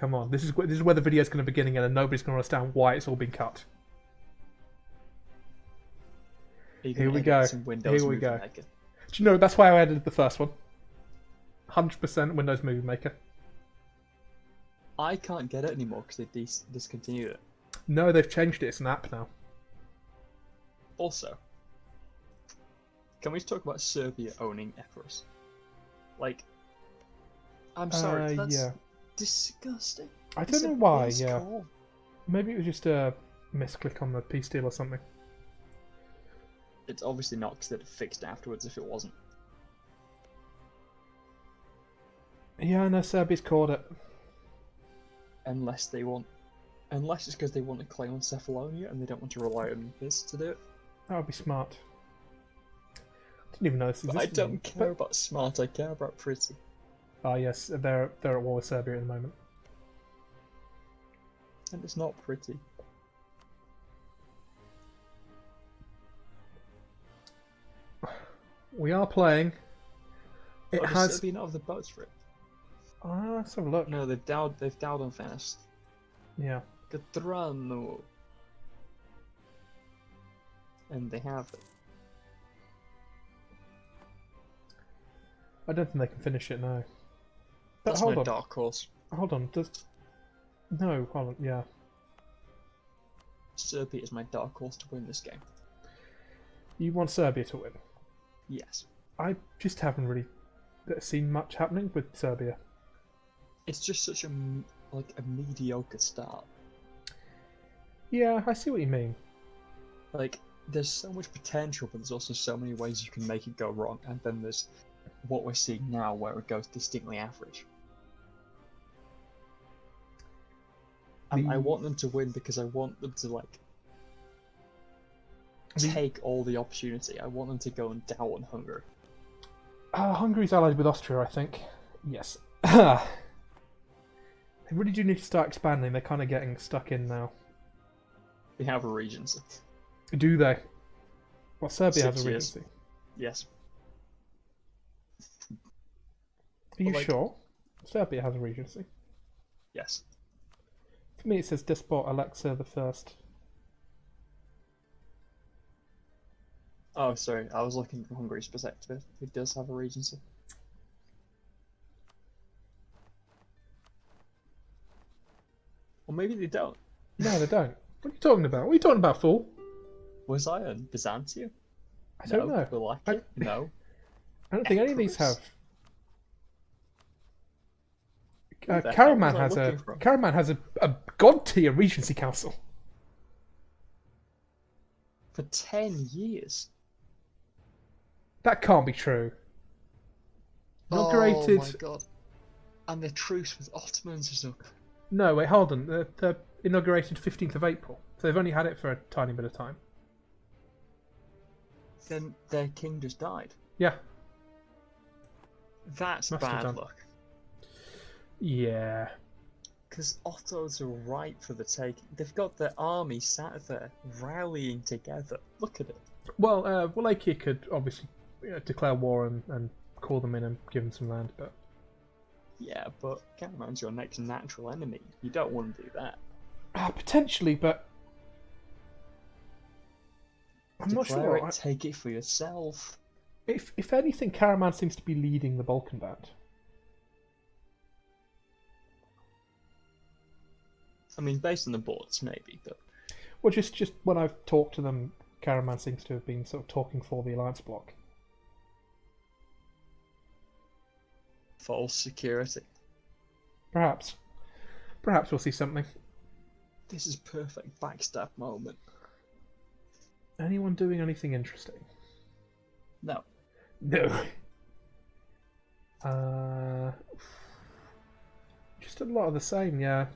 come on. This is where the video's going to begin again, and nobody's going to understand why it's all been cut. Here we go. Here we go. Do you know, that's why I added the first one. 100% Windows Movie Maker. I can't get it anymore because they discontinued it. No, they've changed it. It's an app now. Also, can we talk about Serbia owning Epirus? Like, I'm sorry, that's disgusting. I don't know why, Cool. Maybe it was just a misclick on the peace deal or something. It's obviously not, because they'd have fixed it afterwards if it wasn't. Yeah, no, Serbia's called it. Unless it's because they want to claim on Cephalonia and they don't want to rely on this to do it. That would be smart. Didn't even know this existed. I don't care about smart, I care about pretty. Ah, yes, they're at war with Serbia at the moment. And it's not pretty. We are playing. It has. Serbia not have the boats for it? Let's have a look. No, they've dowed on fast. Yeah. Catrano. And they have it. I don't think they can finish it now. That's hold my on. dark horse. Hold on. No, hold on. Yeah. Serbia is my dark horse to win this game. You want Serbia to win? Yes. I just haven't really seen much happening with Serbia. It's just such a mediocre start. Yeah, I see what you mean. Like, there's so much potential, but there's also so many ways you can make it go wrong, and then there's what we're seeing now where it goes distinctly average. And I want them to win because I want them to, like, take all the opportunity. I want them to go and dow on Hungary. Hungary's allied with Austria, I think. Yes. They really do need to start expanding. They're kind of getting stuck in now. They have a regency. Do they? Well, Serbia 6 has a years. regency. Yes. Are you sure? Serbia has a regency. Yes. For me, it says Despot Alexa the First. Oh, sorry. I was looking from Hungary's perspective. It does have a regency. Or maybe they don't. No, they don't. What are you talking about? What are you talking about, fool? Was I on Byzantium? I don't know. Wallachia? No. I don't think any of these have. The Karaman hell was I has looking from? Karaman has a god tier regency council. For 10 years. That can't be true. Inaugurated. Oh my god. And the truce with Ottomans is up. No, wait, hold on. They're inaugurated 15th of April, so they've only had it for a tiny bit of time. Then their king just died. Yeah. That's Must have bad done. luck. Yeah. Because Ottos are ripe for the taking. They've got their army sat there, rallying together. Look at it. Well, Wallachia could obviously declare war and call them in and give them some land, but... Yeah, but Karaman's your next natural enemy. You don't want to do that. Potentially, but... I'm not Declare sure. it, take it for yourself. If anything, Karaman seems to be leading the Balkan band. I mean, based on the boards, maybe, but... Well, just when I've talked to them, Karaman seems to have been sort of talking for the alliance bloc. False security. Perhaps. Perhaps we'll see something. This is perfect backstab moment. Anyone doing anything interesting? No. No. Just a lot of the same, yeah.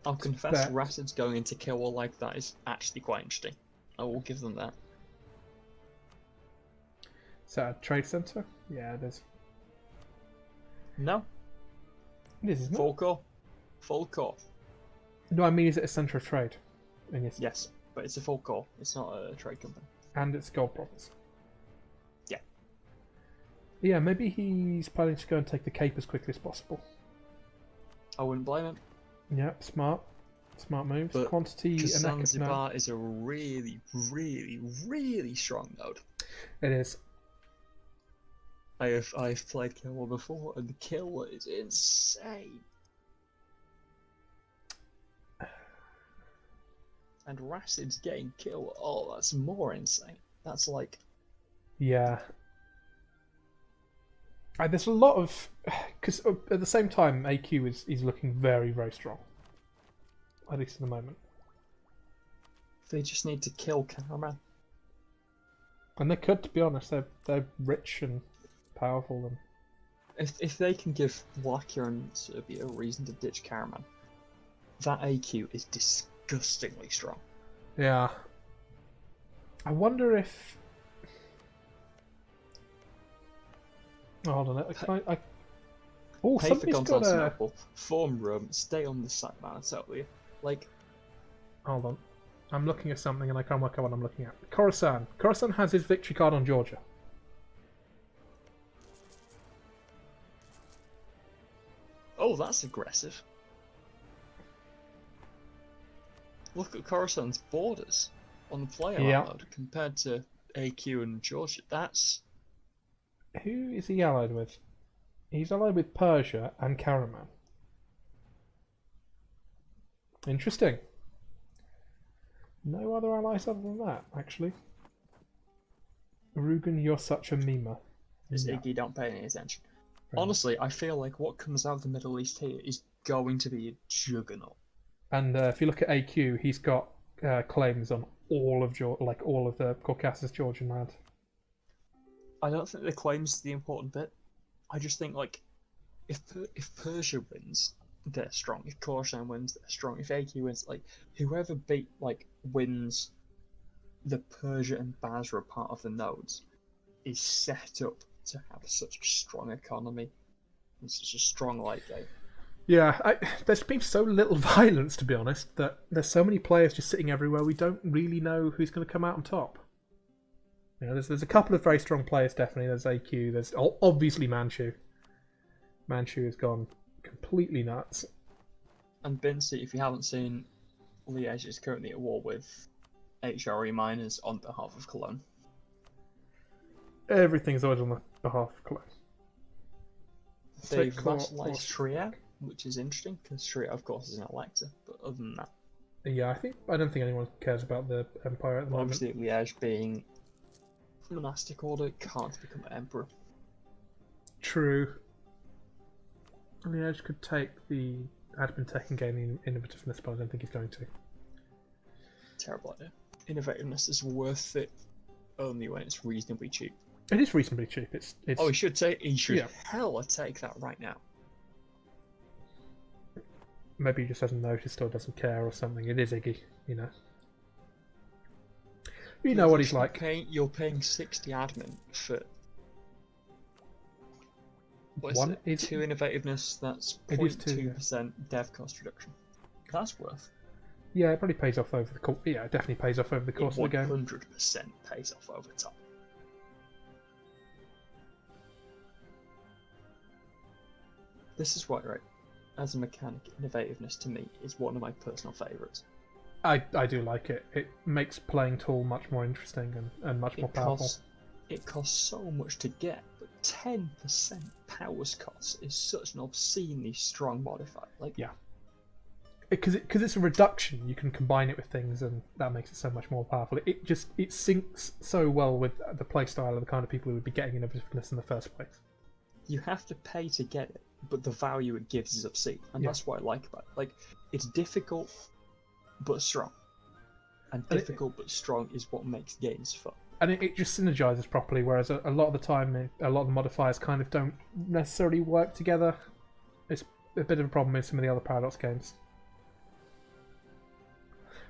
I'll confess, Rassids going into kill war like that is actually quite interesting. I will give them that. Is that a trade centre? Yeah, it is. No. It is, isn't it? Full core. Full core. No, I mean, is it a centre of trade? And Yes, but it's a full core. It's not a trade company. And it's gold province. Yeah. Yeah, maybe he's planning to go and take the Cape as quickly as possible. I wouldn't blame him. Yeah, smart moves. But Quantity and Zanzibar is a really, really, really strong node. It is. I've played Kilwa before, and the Kilwa is insane. And Rassids getting Kilwa, oh, that's more insane. That's like... Yeah. There's a lot of... Because at the same time, AQ is looking very, very strong. At least at the moment. They just need to kill Karaman. And they could, to be honest. They're rich and powerful. And If they can give Wallachia and Serbia a reason to ditch Karaman, that AQ is disgustingly strong. yeah. I wonder if... Oh, hold on. Oh, Pay for somebody's got a... Constantinople, form Rome, stay on the side, man, I tell you. Like... Hold on. I'm looking at something and I can't work out what I'm looking at. Khorasan. Khorasan has his victory card on Georgia. Oh, that's aggressive. Look at Khorasan's borders on the player mode compared to AQ and Georgia. That's... Who is he allied with? He's allied with Persia and Karaman. Interesting. No other allies other than that, actually. Rugen, you're such a memer. Iggy don't pay any attention. Right. Honestly, I feel like what comes out of the Middle East here is going to be a juggernaut. And if you look at AQ, he's got claims on all of all of the Caucasus Georgian land. I don't think the claims the important bit. I just think like if Persia wins, they're strong. If Khorasan wins, they're strong. If AQ wins, like whoever wins the Persia and Basra part of the nodes is set up to have such a strong economy and such a strong late game. Yeah, there's been so little violence, to be honest, that there's so many players just sitting everywhere. We don't really know who's going to come out on top. You know, there's a couple of very strong players, definitely. There's AQ. There's obviously Manchu. Manchu has gone completely nuts. And Bincy, if you haven't seen, Liege is currently at war with HRE miners on behalf of Cologne. Everything's always on the behalf of Cologne. They've nationalised Trier, which is interesting, because Trier, of course, is an elector, but other than that... Yeah, I don't think anyone cares about the Empire at the moment. Obviously, Liege being monastic order can't become an emperor. True. Liege could take the admin tech and gain the innovativeness, but I don't think he's going to. Terrible idea. Innovativeness is worth it only when it's reasonably cheap. It is reasonably cheap. It's... Oh, he should hella take that right now. Maybe he just hasn't noticed or doesn't care or something. It is Iggy, you know. You know what he's like. You're paying 60 admin for... What is it? 2 innovativeness, that's 0.2% dev cost reduction. That's worth. Yeah, it probably pays off over the course. Yeah, it definitely pays off over the course of the game. 100% pays off over time. This is why, right? As a mechanic, innovativeness to me is one of my personal favourites. I do like it. It makes playing Tool much more interesting and much more powerful. It costs so much to get, but 10% powers cost is such an obscenely strong modifier. Like, yeah. Because it's a reduction, you can combine it with things, and that makes it so much more powerful. It syncs so well with the playstyle of the kind of people who would be getting innovativeness in the first place. You have to pay to get it, but the value it gives is obscene, and that's what I like about it. Like, it's difficult but strong, and difficult but strong is what makes games fun. And it just synergizes properly, whereas a lot of the time, a lot of the modifiers kind of don't necessarily work together. It's a bit of a problem in some of the other Paradox games.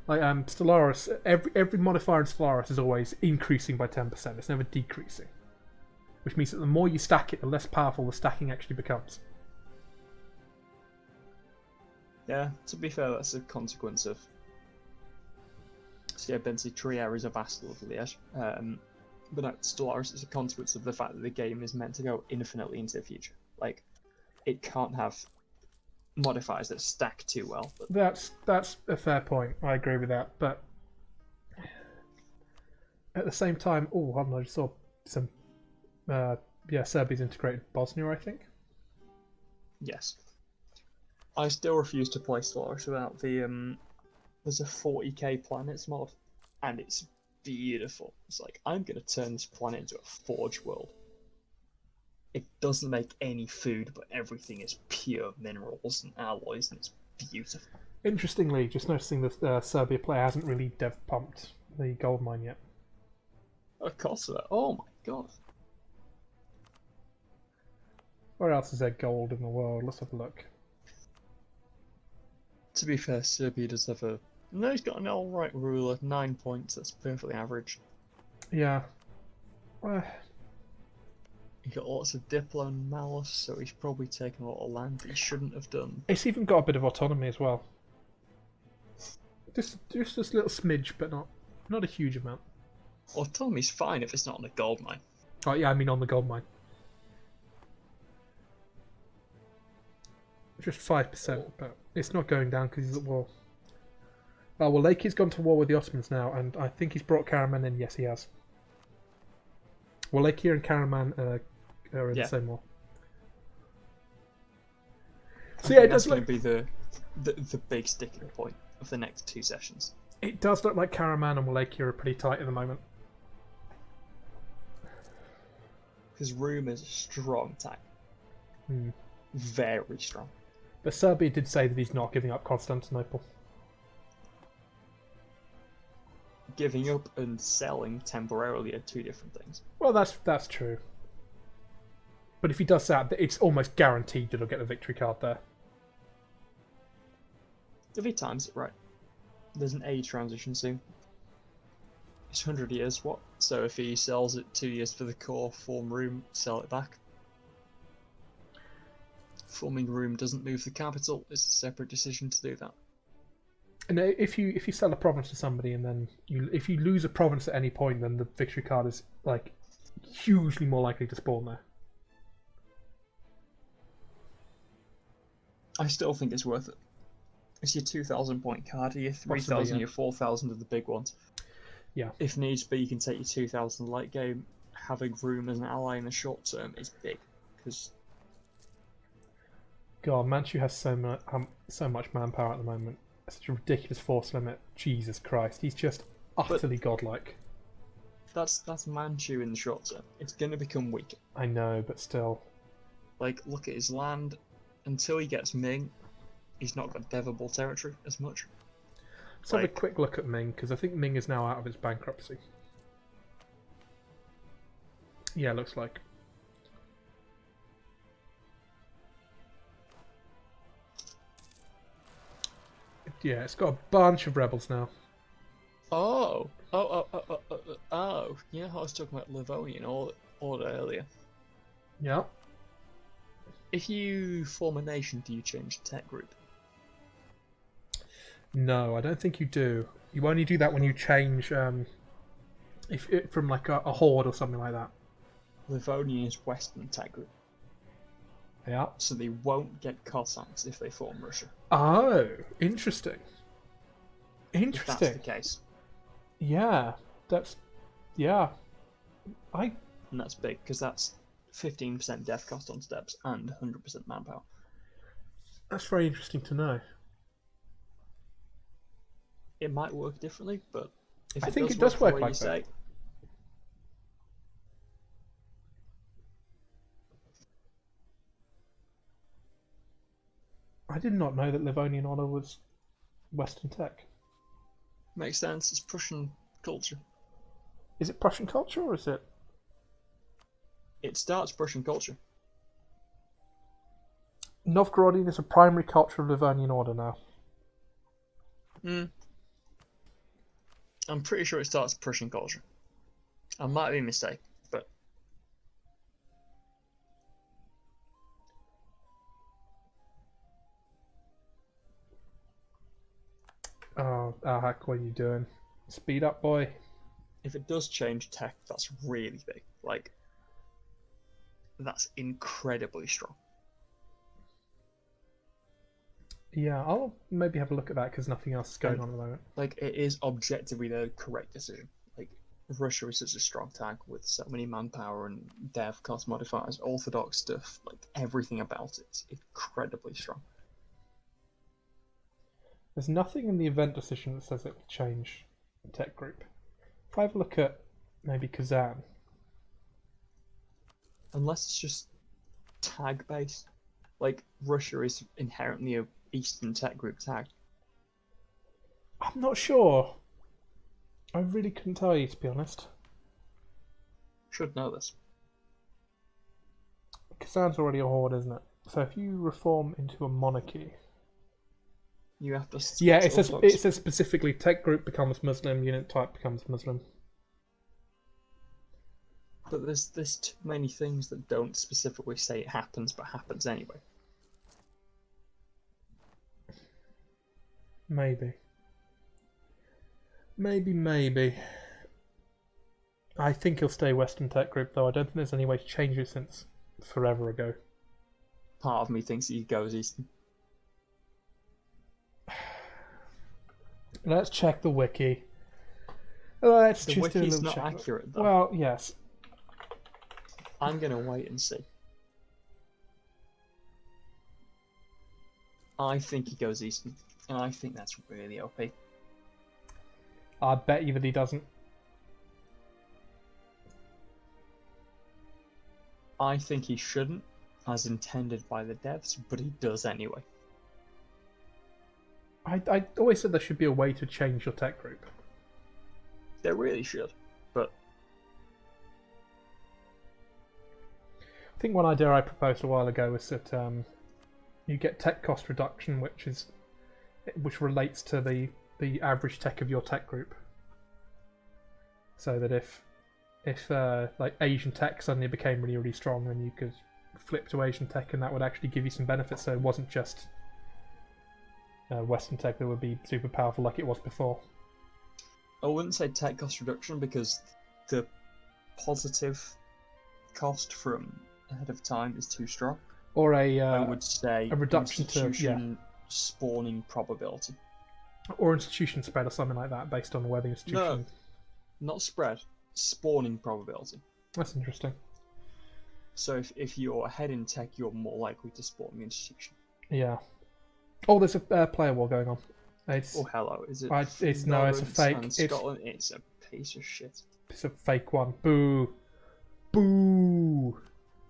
Like Stellaris, every modifier in Stellaris is always increasing by 10%. It's never decreasing, which means that the more you stack it, the less powerful the stacking actually becomes. Yeah, to be fair, that's a consequence of... So yeah, Bensi Trier is a vassal of Liege, but no, Stellaris is a consequence of the fact that the game is meant to go infinitely into the future. Like, it can't have modifiers that stack too well. But That's a fair point. I agree with that. But at the same time, oh, I don't know, I just saw some. Serbia's integrated Bosnia, I think. yes, I still refuse to play Florence without the There's a 40k planets mod, and it's beautiful. It's like, I'm gonna turn this planet into a forge world. It doesn't make any food, but everything is pure minerals and alloys, and it's beautiful. Interestingly, just noticing the Serbia player hasn't really dev pumped the gold mine yet. Of course, oh my god. Where else is there gold in the world? Let's have a look. To be fair, Serbia does have a... No, he's got an alright ruler, 9 points, that's perfectly average. Yeah. Well, He got lots of Diplo and Malice, so he's probably taken a lot of land that he shouldn't have done. it's even got a bit of autonomy as well. Just this little smidge, but not a huge amount. Autonomy's fine if it's not on a gold mine. Oh yeah, I mean on the gold mine. Just 5%, but it's not going down because he's at war. Oh, well, Laki's gone to war with the Ottomans now, and I think he's brought Karaman in. Yes, he has. Wallachia and Karaman are in the same war. So yeah, it does that's going look... to be the big sticking point of the next 2 sessions. It does look like Karaman and Wallachia are pretty tight at the moment. Because Rome is a strong tank. Very strong. But Serbia did say that he's not giving up Constantinople. Giving up and selling temporarily are 2 different things. Well, that's true. But if he does that, it's almost guaranteed that he'll get the victory card there. If he times it right. There's an age transition soon. It's 100 years, what? So if he sells it 2 years for the core, form room, sell it back. Forming room doesn't move the capital, it's a separate decision to do that. And if you sell a province to somebody and then if you lose a province at any point, then the victory card is like hugely more likely to spawn there. I still think it's worth it. It's your 2,000 point card, your 3,000, your 4,000 of the big ones. Yeah. If needs be, you can take your 2,000 late game. Having room as an ally in the short term is big, because God, Manchu has so much manpower at the moment. Such a ridiculous force limit. Jesus Christ, he's just utterly godlike. That's Manchu in the short term. It's going to become weaker. I know, but still. Like, look at his land. Until he gets Ming, he's not got devable territory as much. Let's have a quick look at Ming, because I think Ming is now out of its bankruptcy. Yeah, looks like. Yeah, it's got a bunch of rebels now. Oh, you know how I was talking about Livonian Order earlier? Yeah. If you form a nation, do you change the tech group? No, I don't think you do. You only do that when you change from like a horde or something like that. Livonian is Western tech group. Yeah. So they won't get Cossacks if they form Russia. Oh, interesting. If that's the case. Yeah, and that's big, because that's 15% death cost on steps and 100% manpower. That's very interesting to know. It might work differently, but if I think it does work like that. I did not know that Livonian Order was Western tech. Makes sense, it's Prussian culture. Is it Prussian culture or is it? It starts Prussian culture. Novgorodian is a primary culture of Livonian Order now. I'm pretty sure it starts Prussian culture. I might be mistaken, but... Oh, Ahak, what are you doing? Speed up, boy. If it does change tech, that's really big. Like, that's incredibly strong. Yeah, I'll maybe have a look at that because nothing else is going And on at the moment. like it is objectively the correct decision. Like Russia is such a strong tag with so many manpower and dev cost modifiers, orthodox stuff, like everything about it is incredibly strong. There's nothing in the event decision that says it will change the tech group. If I have a look at maybe Kazan, Unless it's just tag based. Like Russia is inherently a Eastern tech group tag. I'm not sure. I really couldn't tell you, to be honest. Should know this. Kazan's already a horde, isn't it? So if you reform into a monarchy, You have to yeah, switch it orthodox. says specifically tech group becomes Muslim, unit type becomes Muslim. But there's too many things that don't specifically say it happens, but happens anyway. Maybe. Maybe. I think he'll stay Western tech group though. I don't think there's any way to change it since forever ago. Part of me thinks he goes Eastern. Let's check the wiki. Let's The just do a wiki's little not check. accurate though. Well, yes. I'm gonna wait and see. I think he goes Eastern, and I think that's really OP. I bet you that he doesn't. I think he shouldn't, as intended by the devs, but he does anyway. I always said there should be a way to change your tech group. They really should, but I think one idea I proposed a while ago was that you get tech cost reduction, which relates to the average tech of your tech group. So that if like Asian tech suddenly became really strong, then you could flip to Asian tech, and that would actually give you some benefits. So it wasn't just Western tech that would be super powerful like it was before. I wouldn't say tech cost reduction because the positive cost from ahead of time is too strong. Or I would say a reduction to institution spawning probability. or institution spread or something like that based on where the institution. No, not spread. Spawning probability. That's interesting. So if you're ahead in tech, you're more likely to spawn the institution. Yeah. Oh, there's a player war going on. It's Oh hello, is it? it's no, it's a Florence fake. and It's Scotland. It's a piece of shit. a fake one. Boo, boo.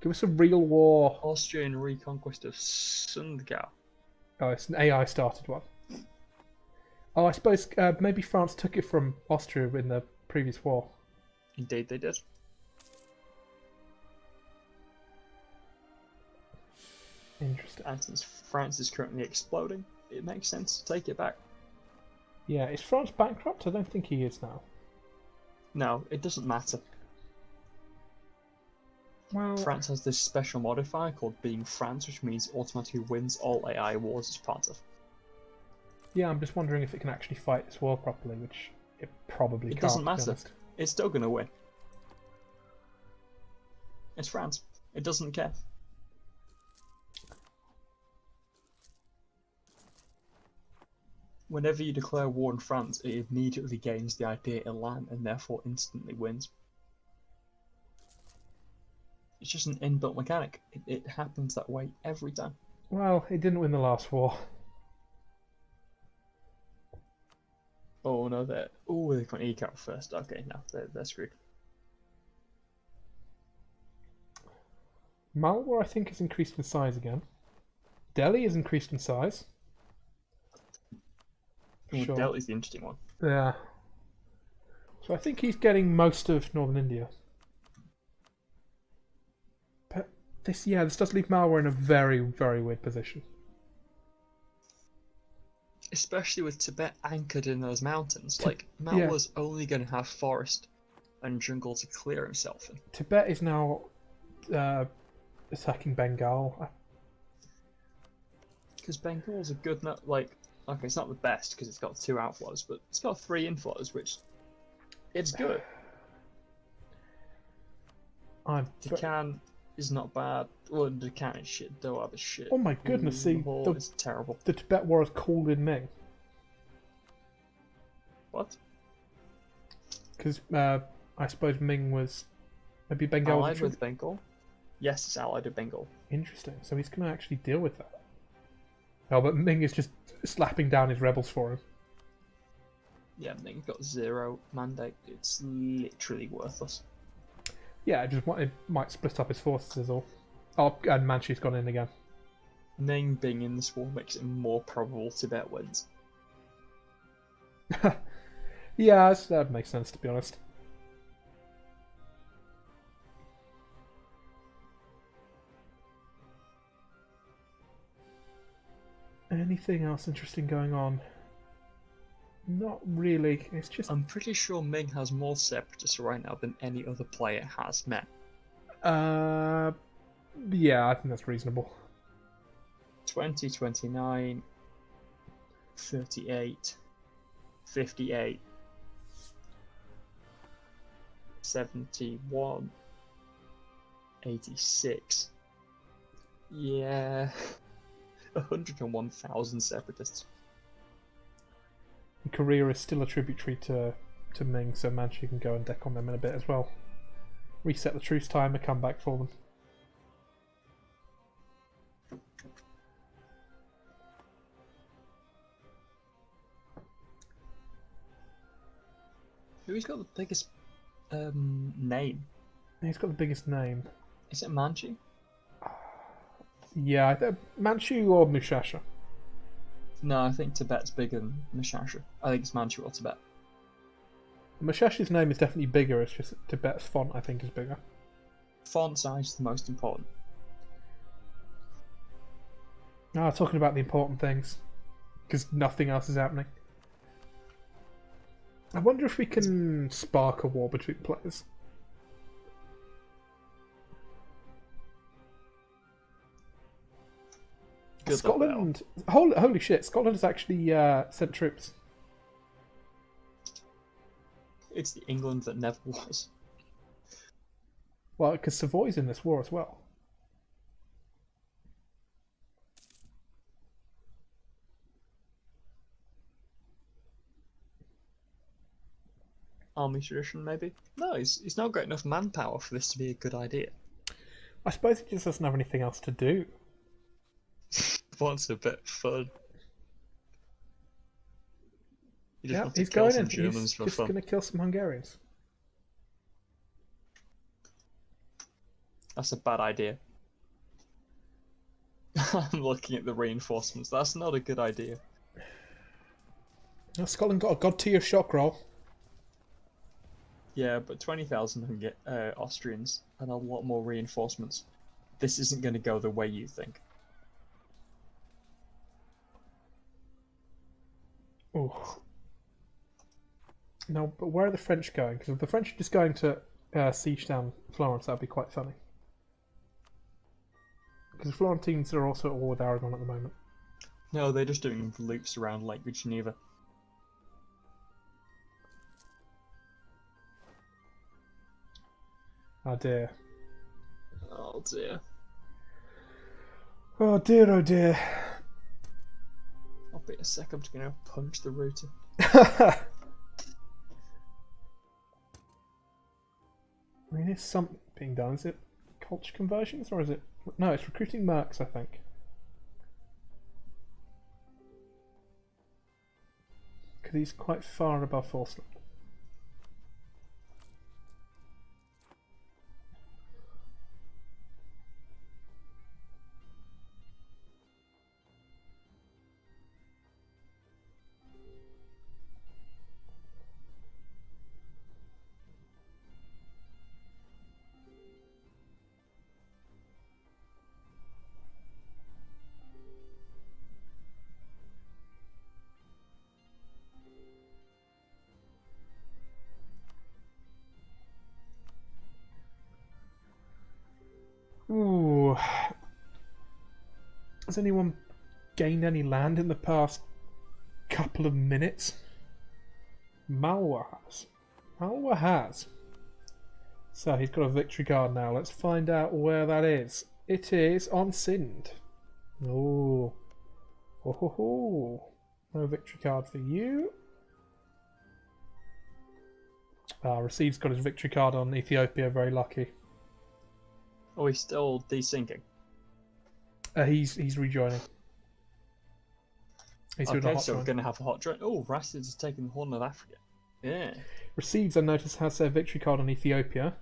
Give us a real war. Austrian reconquest of Sindh. Oh, it's an AI started one. Oh, I suppose maybe France took it from Austria in the previous war. Indeed, they did. Interesting. And since France is currently exploding, it makes sense to take it back. Yeah, is France bankrupt? I don't think he is now. No, it doesn't matter. Well, France has this special modifier called being France, which means it automatically wins all AI wars as part of. yeah, I'm just wondering if it can actually fight this war properly, which it probably It can't. doesn't to be matter. honest. It's still going to win. It's France. It doesn't care. Whenever you declare war on France, it immediately gains the idea Elan and therefore instantly wins. It's just an inbuilt mechanic. It happens that way every time. Well, it didn't win the last war. Oh no, they're going to eke out first. Okay, no, they're screwed. Malwa, I think, has increased in size again. Delhi has increased in size. Well, Sure. Delhi's the interesting one. Yeah. So I think he's getting most of northern India. But this does leave Malwa in a very, very weird position. Especially with Tibet anchored in those mountains. Like, Malwa's only going to have forest and jungle to clear himself in. Tibet is now attacking Bengal. Because Bengal's a good, okay, it's not the best because it's got 2 outflows, but it's got 3 inflows, which it's good. I'm Deccan, is not bad. Well, the cannon shit, though, other shit. Oh my goodness, see, Lahore is terrible. the Tibet War is called in Ming. What? Because I suppose Ming was... Maybe Bengal was Allied a with Bengal? Yes, it's allied with Bengal. Interesting. So he's going to actually deal with that. Oh, but Ming is just slapping down his rebels for him. Yeah, Ming's got 0 mandate. It's literally worthless. Yeah, it might split up his forces is all. Oh, and Manchu's gone in again. Ming being in this war makes it more probable Tibet wins. Yeah, that makes sense, to be honest. Anything else interesting going on? Not really. It's just... I'm pretty sure Ming has more separatists right now than any other player has met. Yeah, I think that's reasonable. 20, 29, 38, 58, 71, 86. Yeah. 101,000 separatists. Korea is still a tributary to Ming, so Manchu can go and deck on them in a bit as well. Reset the truce timer, come back for them. Who's got the biggest name? He's got the biggest name. Is it Manchu? Yeah, Manchu or Mushasha. No, I think Tibet's bigger than Mushasha. I think it's Manchu or Tibet. Mushasha's name is definitely bigger, it's just that Tibet's font, I think, is bigger. Font size is the most important. Talking about the important things. Because nothing else is happening. I wonder if we can spark a war between players. Good Scotland... Holy shit, Scotland has actually sent troops. It's the England that never was. Well, because Savoy's in this war as well. Army tradition, maybe? No, he's not got enough manpower for this to be a good idea. I suppose he just doesn't have anything else to do. Wants a bit of fun. He just wants He's to kill going some in. Germans He's for just fun. going to kill some Hungarians. That's a bad idea. I'm looking at the reinforcements. That's not a good idea. Scotland got a god tier shock roll. Yeah, but 20,000 Austrians and a lot more reinforcements. This isn't going to go the way you think. Oh. No, but where are the French going? Because if the French are just going to siege down Florence, that'd be quite funny. Because the Florentines are also at war with Aragon at the moment. No, they're just doing loops around Lake Geneva. Oh dear. Oh dear. Oh dear, oh dear. I'll be a sec, I'm just going to punch the router. I mean, is something being done? Is it culture conversions or is it... No, it's recruiting mercs, I think. Because he's quite far above Forceland. Ooh. Has anyone gained any land in the past couple of minutes? Malwa has. Malwa has. So he's got a victory card now. Let's find out where that is. It is on Sindh. Oh. Oh ho ho. No victory card for you. Rassids got his victory card on Ethiopia. Very lucky. Oh, he's still desyncing. He's rejoining. He's doing a Okay, hot so we're join. going to have a hot join. Oh, Rassids is taking the Horn of Africa. Yeah. Rassids, I noticed, has their victory card on Ethiopia.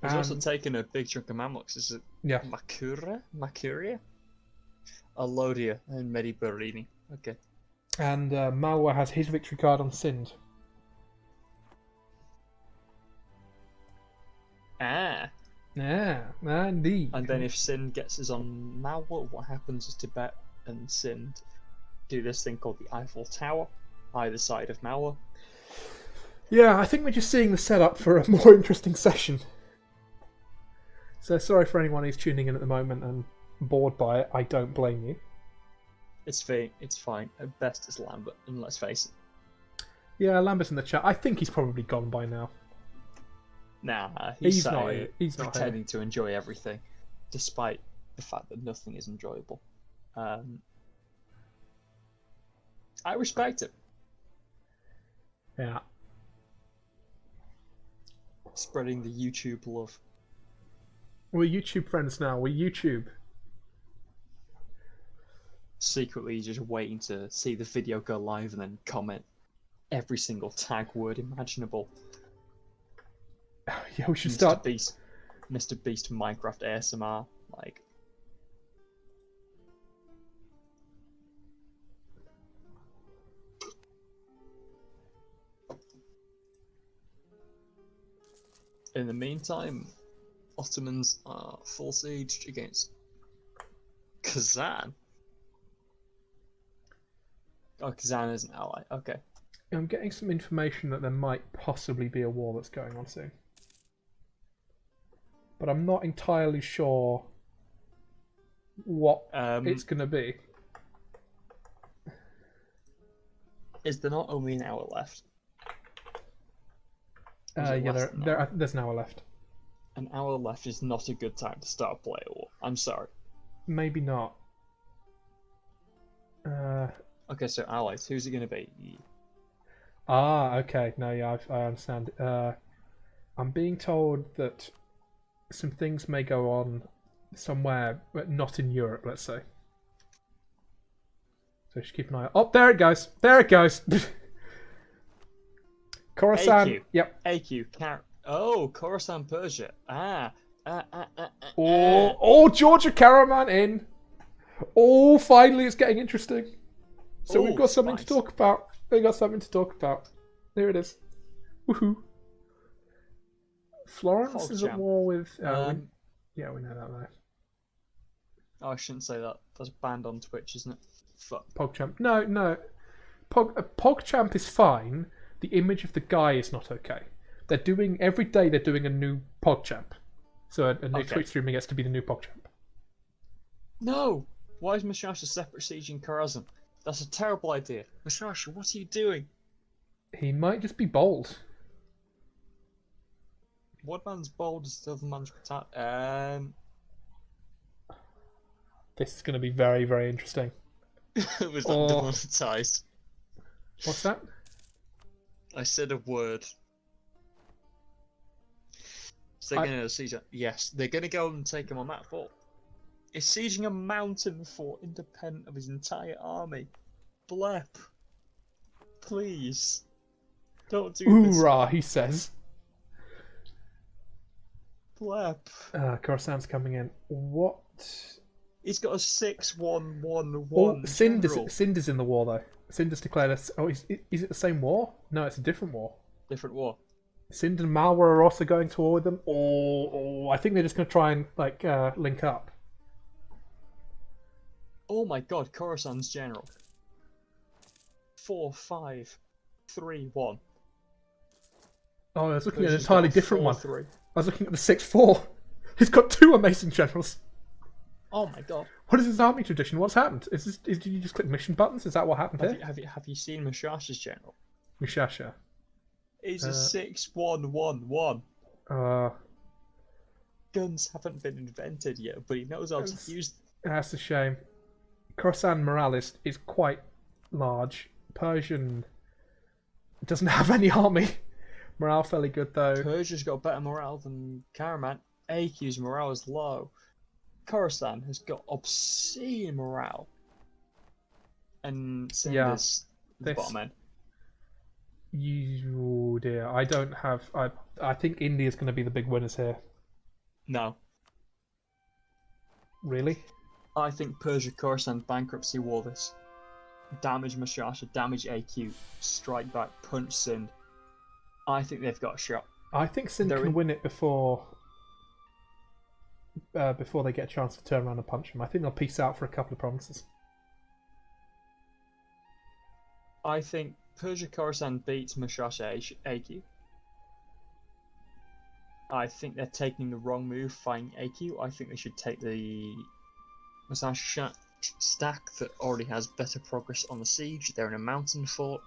He's also taken a big chunk of Mamluks. Is it Yeah. Makuria? Alodia and Mediberini. Okay. And Malwa has his victory card on Sindh. Ah. Yeah, indeed. And then if Sindh gets us on Malwa, what happens is Tibet and Sindh do this thing called the Eiffel Tower, either side of Malwa. Yeah, I think we're just seeing the setup for a more interesting session. So sorry for anyone who's tuning in at the moment and bored by it. I don't blame you. It's fine. It's fine. At best, it's Lambert, and let's face it. Yeah, Lambert's in the chat. I think he's probably gone by now. Nah, He's sat not here here. He's not pretending to enjoy everything, despite the fact that nothing is enjoyable. I respect it. Yeah. Spreading the YouTube love. We're YouTube friends now. We're YouTube. Secretly just waiting to see the video go live and then comment every single tag word imaginable. Yeah, we should start. Mr. Beast Minecraft ASMR, like. In the meantime, Ottomans are full siege against Kazan. Oh, Kazan is an ally. Okay. I'm getting some information that there might possibly be a war that's going on soon. But I'm not entirely sure what it's going to be. Is there not only an hour left? Yeah, there's an hour left. An hour left is not a good time to start a play war. I'm sorry. Maybe not. Okay, so allies. Who's it going to be? Okay. No, yeah, I understand. I'm being told that some things may go on somewhere, but not in Europe, let's say. So just keep an eye out. Oh, there it goes. There it goes. Khorasan. AQ. Yep. AQ. Khorasan, Persia. Georgia Karaman in. Oh, finally it's getting interesting. So we've got something to talk about. There it is. Woohoo. Florence is at war with... yeah, we know that though. Oh, I shouldn't say that. That's banned on Twitch, isn't it? Fuck. PogChamp. No. PogChamp is fine. The image of the guy is not okay. Every day they're doing a new PogChamp. So a new Twitch streamer gets to be the new PogChamp. No! Why is Mushasha separate siege in Khorasan? That's a terrible idea. Mushasha, what are you doing? He might just be bold. One man's bold is the other man's retarded. This is going to be very, very interesting. Was that demonetized? What's that? I said a word. So they're going to siege. Yes, they're going to go and take him on that fort. He's sieging a mountain fort independent of his entire army. Blep. Please. Don't do this. Hoorah, he says. Blep. Khorasan's coming in. What? He's got a 6-1-1-1. Oh, Sindh is in the war though. Sindh has declared us. Oh, is it the same war? No, it's a different war. Different war. Sindh and Malwa are also going to war with them. I think they're just going to try and link up. Oh my god, Khorasan's general. 4-5-3-1. Oh, I was looking at an entirely different one. 4-3. I was looking at the 6-4. He's got two amazing generals. Oh my god. What is this army tradition? What's happened? Did you just click mission buttons? Is that what happened here? Have you seen Mushasha's general? Mushasha. He's a 6-1-1-1. Uh, Guns haven't been invented yet, but he knows how to use them. that's a shame. Khorasan morale is quite large. Persian doesn't have any army. Morale fairly good though. Persia's got better morale than Karaman. AQ's morale is low. Khorasan has got obscene morale. And Sindh is the bottom end. Oh dear, I don't have. I think India's going to be the big winners here. No. Really? I think Persia Khorasan bankruptcy war this. Damage Mushasha, damage AQ, strike back, punch Sindh. I think they've got a shot. I think Sindh can win it before they get a chance to turn around and punch him. I think they'll peace out for a couple of provinces. I think Persia Khorasan beats Mushasha AQ. I think they're taking the wrong move fighting AQ. I think they should take the Mushasha stack that already has better progress on the siege. They're in a mountain fort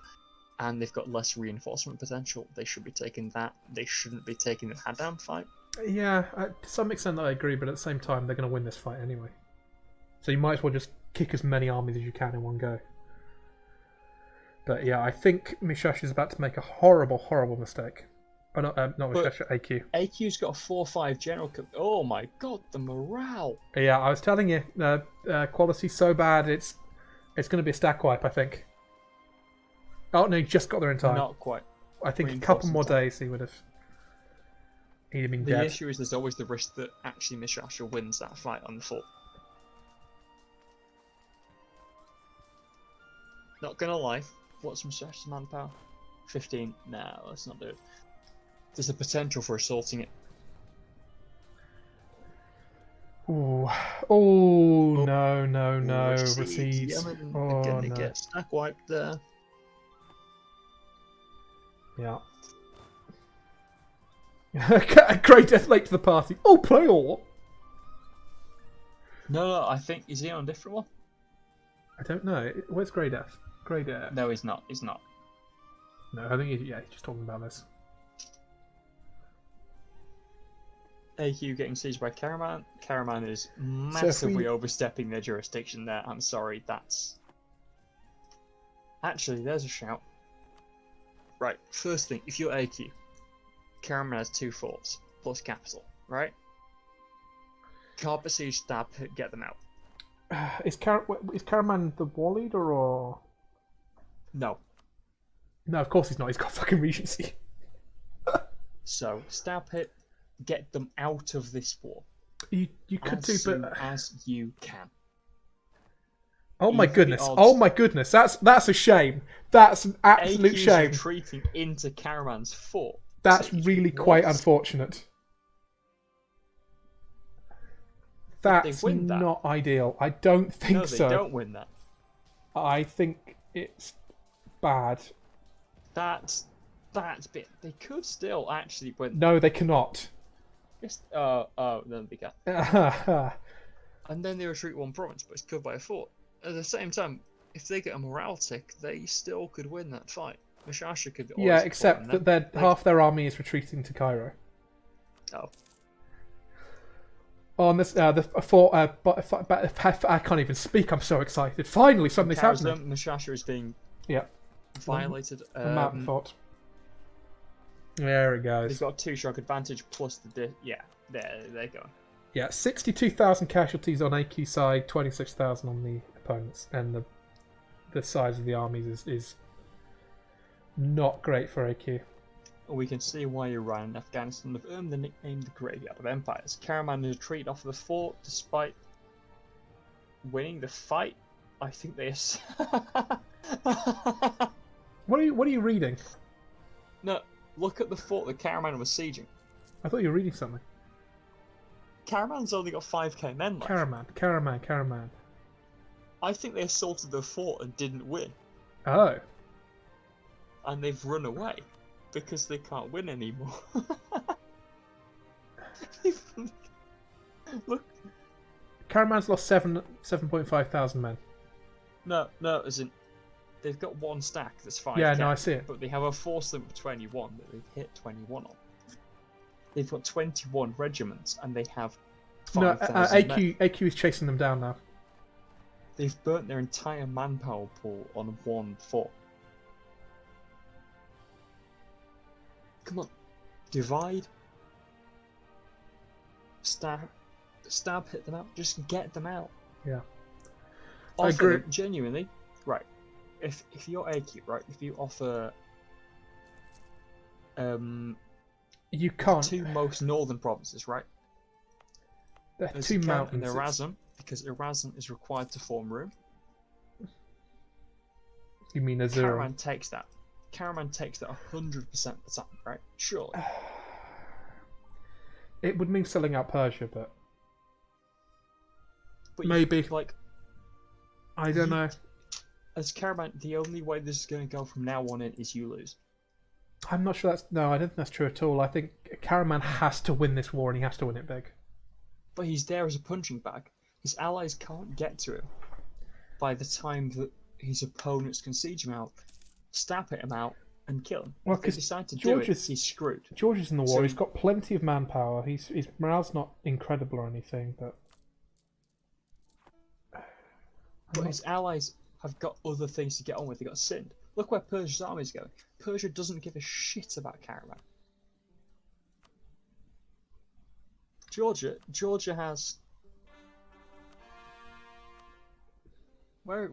and they've got less reinforcement potential. They should be taking that. They shouldn't be taking the Haddam fight. Yeah, to some extent I agree, but at the same time they're going to win this fight anyway. So you might as well just kick as many armies as you can in one go. But yeah, I think Mushasha is about to make a horrible, horrible mistake. Oh, not Mushasha, AQ. AQ's got a 4-5 general. Oh my god, the morale! Yeah, I was telling you, quality's so bad, it's going to be a stack wipe, I think. Oh no, he just got there in time. Not quite. I think a couple more days he'd have been dead. The issue is there's always the risk that actually Mushasha wins that fight on the fort. Not gonna lie, what's Mushasha's manpower? 15? No, let's not do it. There's a potential for assaulting it. Ooh. No, Rassids. Yemen Oh, again, no. get stack wiped there. Yeah. Great death late to the party. Oh, play all. No, I think, is he on a different one? I don't know. Where's Grey Death? Grey Death. No, he's not. He's not. No, I think he's just talking about this. AQ getting sieged by Karaman. Karaman is massively overstepping their jurisdiction there. I'm sorry, that's... Actually, there's a shout. Right, first thing, if you're AQ, Karaman has 2 forts, plus capital, right? Can't besiege, stab, get them out. Is Karaman the war leader or...? No. No, of course he's not. He's got fucking regency. So, stab hit, get them out of this war. You could do, but as you can. Oh my goodness! Oh my goodness! That's a shame. That's an absolute shame. Retreating into Karaman's fort. That's really quite unfortunate. That's not ideal. I don't think so. No, they don't win that. I think it's bad. That's bit. They could still actually win. No, they cannot. Yes. Then they can. And then they retreat one province, but it's covered by a fort. At the same time, if they get a morale tick, they still could win that fight. Mushasha could. Yeah, except that half their army is retreating to Cairo. Oh. On this, I can't even speak. I'm so excited. Finally, something's happening. Mushasha is being violated. Mountain fort. There it goes. They've got a 2-stroke advantage plus the there they go. Yeah, 62,000 casualties on AQ side, 26,000 on the opponents, and the size of the armies is not great for AQ. We can see why Iran and Afghanistan have earned the nickname the Graveyard of Empires. Karaman has retreated off the fort despite winning the fight. I think they. What are you reading? No, look at the fort that Karaman was sieging. I thought you were reading something. Karaman's only got 5k men left. Karaman. I think they assaulted the fort and didn't win. Oh. And they've run away because they can't win anymore. Look. Karaman's lost 7.5 thousand men. No, as in they've got one stack that's 5k. Yeah, no, I see it. But they have a force limit of 21 that they've hit 21 on. They've got 21 regiments, and they have No, 5,000 men. AQ is chasing them down now. They've burnt their entire manpower pool on one fort. Come on, divide, stab, hit them out. Just get them out. Yeah, Offer I agree. them, genuinely, right? If you're AQ, right? If you offer, You can't. two most northern provinces, right? They're As two you can, mountains. and Erasm, because Erasm is required to form room. You mean Azurum? Karaman takes that. Karaman takes that 100% of the time, right? Surely. It would mean selling out Persia, but But maybe. like, I don't know. as Karaman, the only way this is going to go from now on in is you lose. I'm not sure that's... No, I don't think that's true at all. I think Karaman has to win this war, and he has to win it big. But he's there as a punching bag. His allies can't get to him by the time that his opponents can siege him out, stab him out, and kill him. Well, If they 'cause decide to George do it, is- he's screwed. George is in the war. So- He's got plenty of manpower. His morale's not incredible or anything, but... But his allies have got other things to get on with. They've got Sindh. Look where Persia's army is going. Persia doesn't give a shit about Karaman. Georgia has... Where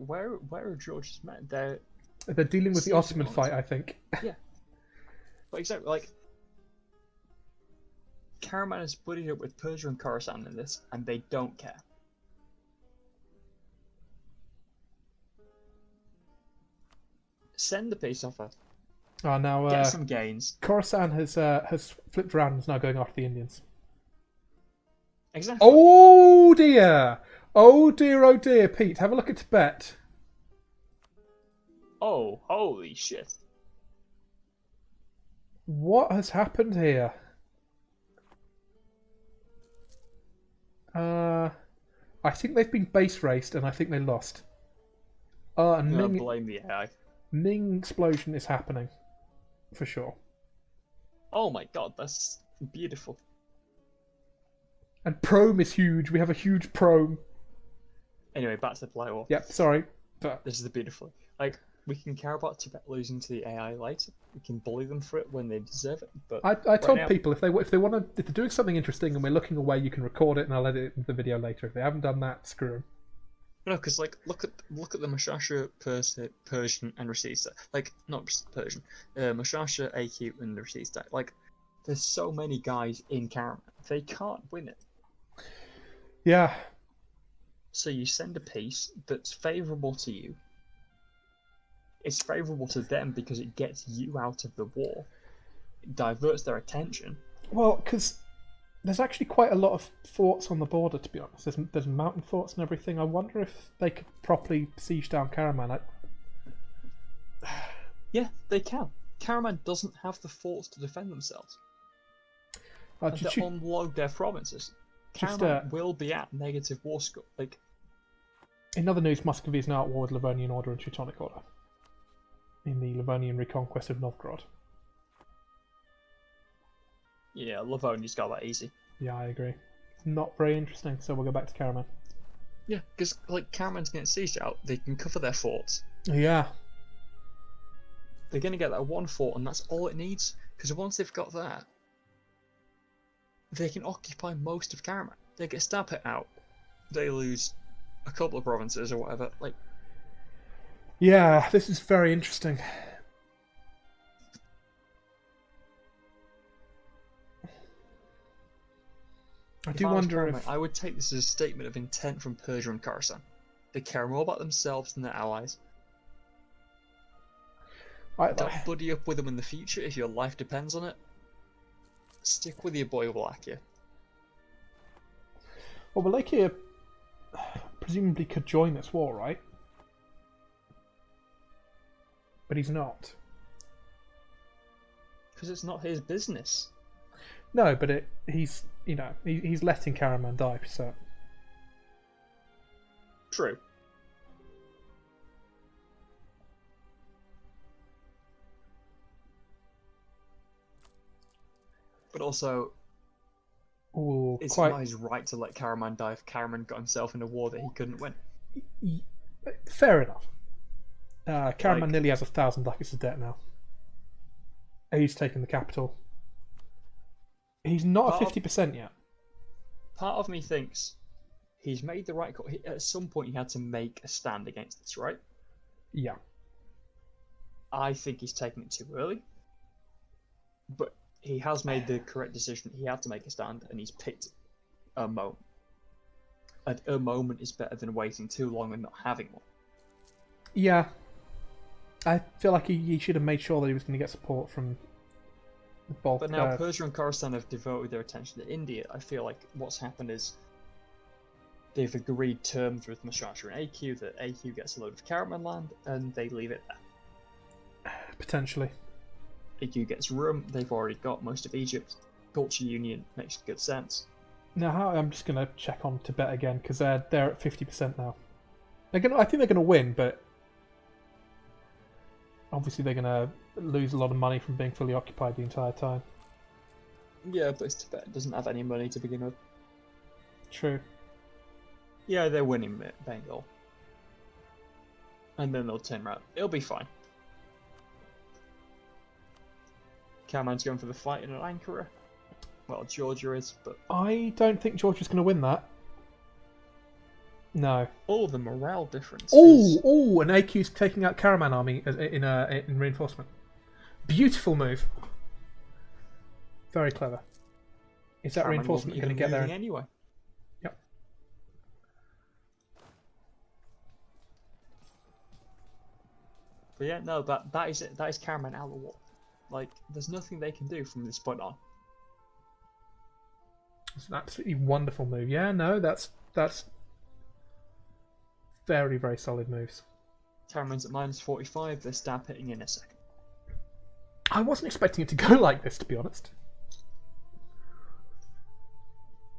are Georgia's men? They're dealing with the Siege Ottoman lines. fight, I think. But exactly, like, Karaman is buddied up with Persia and Khorasan in this, and they don't care. Send the peace offer. Oh, now Get some gains. Khorasan has flipped around and is now going after the Indians. Exactly. Oh dear! Oh dear, Pete. Have a look at Tibet. Oh, holy shit. What has happened here? I think they've been base raced and I think they lost. I'm And gonna Ming, blame the AI. Ming explosion is happening. For sure. Oh my god, that's beautiful. And Prome is huge. We have a huge Prome. Anyway, back to the play war. Yep, sorry. But This is the beautiful. Like, we can care about Tibet losing to the AI later. We can bully them for it when they deserve it. But I told now- people if they want to, if they're doing something interesting and we're looking away, you can record it and I'll edit it into the video later. If they haven't done that, screw them. No, because like look at the Mushasha, Persian, and Rassids. Like not Persian, Mushasha, AQ, and the Rassids deck. Like there's so many guys in Karaman, they can't win it. Yeah. So you send a piece that's favourable to you. It's favourable to them because it gets you out of the war. It diverts their attention. Well, because there's actually quite a lot of forts on the border, to be honest. There's mountain forts and everything. I wonder if they could properly siege down Karaman. Yeah, they can. Karaman doesn't have the forts to defend themselves. And Did they you, unload their provinces. Just, Karaman will be at negative war score. Like, in other news, Muscovy is now at war with Livonian Order and Teutonic Order in the Livonian reconquest of Novgorod. yeah, Livonia's got that easy. Yeah, I agree. Not very interesting, so we'll go back to Karaman. Yeah, because like Karaman's getting sieged out, they can cover their forts. Yeah. They're going to get that one fort, and that's all it needs. Because once they've got that, they can occupy most of Karaman. They get stab hit out. They lose a couple of provinces or whatever. Like, Yeah, this is very interesting. I do if I was wonder Karaman, if... I would take this as a statement of intent from Persia and Khorasan. They care more about themselves than their allies. Don't buddy up with them in the future if your life depends on it. Stick with your boy Wallachia. Well, Wallachia presumably could join this war, right? But he's not. Because it's not his business. No, but he's letting Karaman die, so... True. But also, Ooh, It's quite. not his right to let Karaman die if Karaman got himself in a war that he couldn't win. Fair enough. Karaman Like, nearly has 1,000 ducats of debt now. He's taken the capital. He's not at 50% yet. part of me thinks he's made the right call. At some point, he had to make a stand against this, right? Yeah. I think he's taken it too early. But he has made the correct decision. He had to make a stand, and he's picked a moment. And a moment is better than waiting too long and not having one. Yeah. I feel like he should have made sure that he was going to get support from the bulk. But now Persia and Khorasan have devoted their attention to India. I feel like what's happened is they've agreed terms with Mushasha and AQ that AQ gets a load of Karaman land, and they leave it there. Potentially. AQ gets Rum. They've already got most of Egypt. Culture Union makes good sense. Now, I'm just going to check on Tibet again, because they're at 50% now. I think they're going to win, but obviously they're going to lose a lot of money from being fully occupied the entire time. Yeah, but Tibet doesn't have any money to begin with. True. Yeah, they're winning Bengal. And then they'll turn around. It'll be fine. Karaman's going for the fight in Ankara. Well, Georgia is, but I don't think Georgia's going to win that. No. oh, the morale difference. Oh, and AQ's taking out Karaman army in reinforcement. Beautiful move. Very clever. Is that Karaman reinforcement wasn't going to get there? moving anyway? Yep. But yeah, no, that is it. That is Karaman out of the war. Like, there's nothing they can do from this point on. It's an absolutely wonderful move. Yeah, no, that's very, very solid moves. Karaman's at minus 45. They're stab hitting in a second. I wasn't expecting it to go like this, to be honest.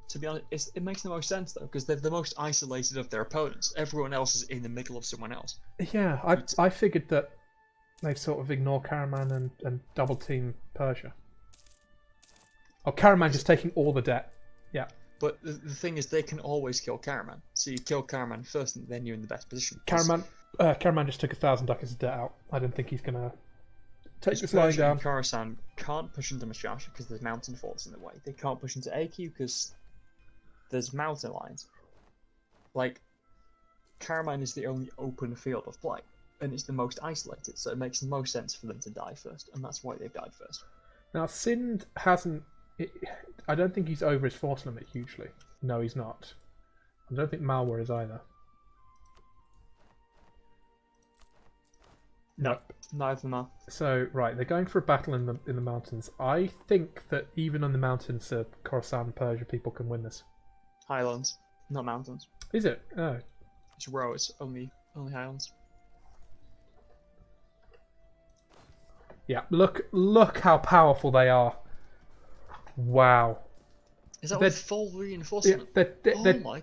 To be honest, it makes the most sense though, because they're the most isolated of their opponents. Everyone else is in the middle of someone else. Yeah, I figured that they'd sort of ignore Karaman and double team Persia. Oh, Karaman just taking all the debt. Yeah. But the thing is, they can always kill Karaman. So you kill Karaman first, and then you're in the best position. Karaman just took 1,000 ducats of debt out. I don't think he's gonna take this line down. Khorasan can't push into Mushasha because there's mountain forts in the way. They can't push into AQ because there's mountain lines. Like, Karaman is the only open field of play, and it's the most isolated, so it makes the most sense for them to die first, and that's why they've died first. Now, Sindh hasn't... I don't think he's over his force limit hugely. No, he's not. I don't think Malwa is either. No, neither of them are. So, right, they're going for a battle in the mountains. I think that even on the mountains, Khorasan and Persia people can win this. Highlands, not mountains. Is it? Oh. It's row, it's only highlands. Yeah, look how powerful they are. Wow. Is that with full reinforcement? Yeah,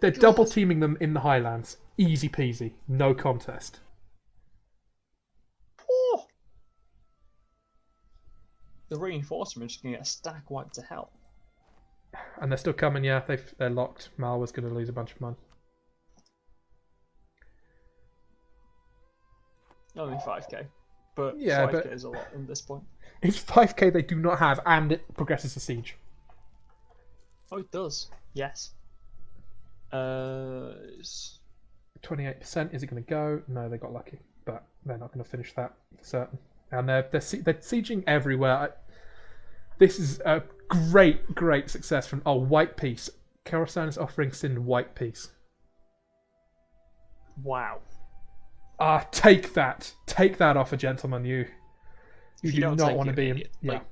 they're double teaming them in the highlands. Easy peasy. No contest. Oh. The reinforcement is going to get a stack wiped to hell. And they're still coming, yeah. They're locked. Malwa's going to lose a bunch of money. Only 5k. But yeah, 5k is a lot at this point. It's 5k they do not have, and it progresses the siege. Oh, it does. Yes. 28%. Is it going to go? No, they got lucky, but they're not going to finish that for certain. And they're sieging everywhere. This is a great success from white peace. Khorasan is offering Sindh white peace. Wow. Take that offer, gentlemen. You do not want to be in. Yeah. Like,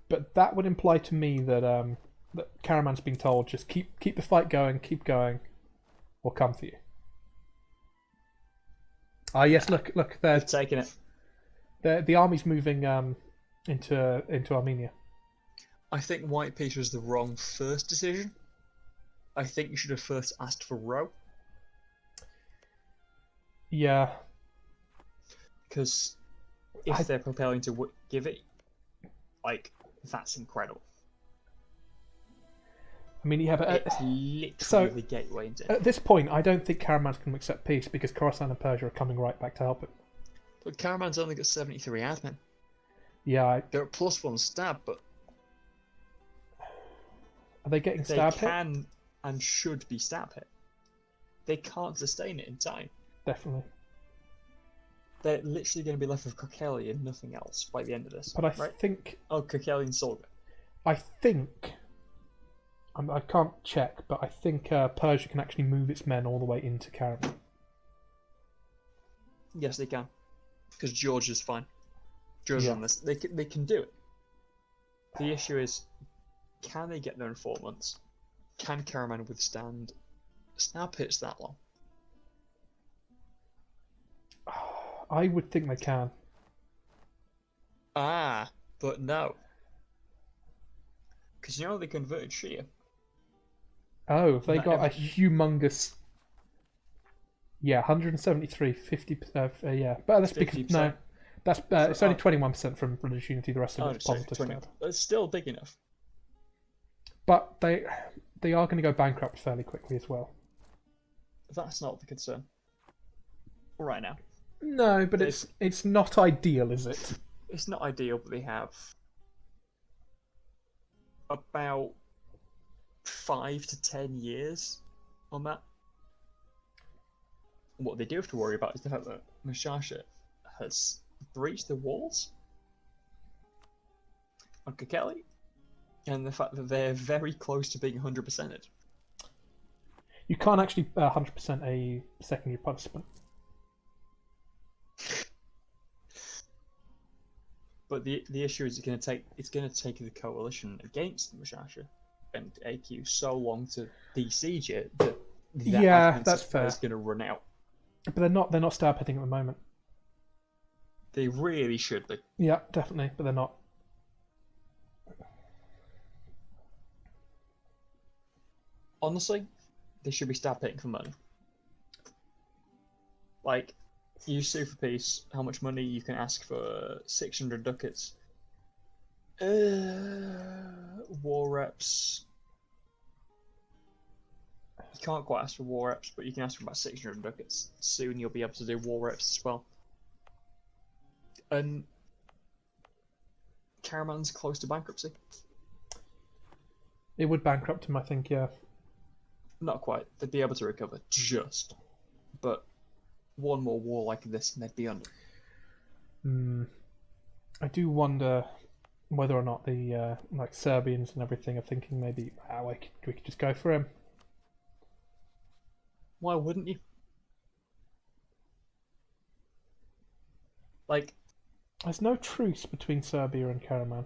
but that would imply to me that that Karaman's being told just keep the fight going, keep going, we'll come for you. Yes, look, they're taking it. The army's moving into Armenia. I think white peace was the wrong first decision. I think you should have first asked for row. Yeah. Because if they're preparing to give it, Like, that's incredible. I mean, yeah, but It's literally so the gateway into at this point, I don't think Karaman's going to accept peace because Khorasan and Persia are coming right back to help him. But Karaman's only got 73 admin. Yeah, They're at +1 stab, but are they getting they stab hit? can and should be stab hit. They can't sustain it in time. Definitely. They're literally going to be left with Kokeli and nothing else by the end of this. But I right? think... Oh, Kokeli and Solga. I think... I can't check, but I think Persia can actually move its men all the way into Karaman. Yes, they can. Because Georgia's fine. Georgia's on this. They can do it. The issue is, can they get there in 4 months? Can Karaman withstand stab hits that long? I would think they can. Ah, but no. Because you know they converted Shia. Oh, they got a humongous... Yeah, 173, 50... yeah, but that's because... 50%. No, that's it's only 21% from religious unity, the rest of it's politics. It's still big enough. But they are going to go bankrupt fairly quickly as well. That's not the concern. Right now. No, but it's not ideal, is it? It's not ideal, but they have about 5 to 10 years on that. What they do have to worry about is the fact that Mushasha has breached the walls on Kokeli, and the fact that they're very close to being 100%ed. You can't actually 100% a secondary participant. But the issue is it's going to take the coalition against Mushasha and AQ so long to besiege it that that's fair. Is going to run out. But they're not stab hitting at the moment. They really should be. Yeah, definitely, but they're not. Honestly, they should be stab hitting for money. Like, you sue for peace, how much money you can ask for 600 ducats. War reps. You can't quite ask for war reps, but you can ask for about 600 ducats. Soon you'll be able to do war reps as well. And Karaman's close to bankruptcy. It would bankrupt him, I think, yeah. Not quite. They'd be able to recover, just. But one more war like this and they'd be under. I do wonder whether or not the Serbians and everything are thinking maybe we could just go for him. Why wouldn't you? Like, there's no truce between Serbia and Karaman.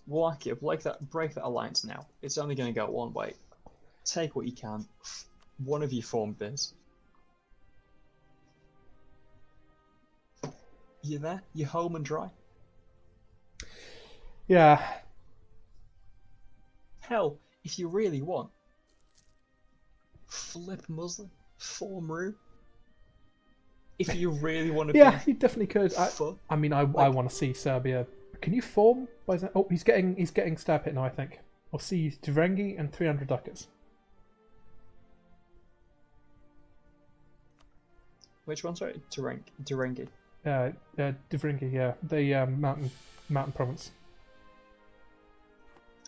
Wallachia, break that alliance now. It's only going to go one way. Take what you can. One of you formed this. You there? You're home and dry? Yeah. Hell, if you really want, flip Muslim, form Ru. If you really want to yeah, you definitely could. I mean, I want to see Serbia. Can you form? Oh, he's getting stab hit now, I think. I'll see Dvrengi and 300 ducats. Which one? Sorry, Dvrengi. Dvrengi, yeah, the mountain province.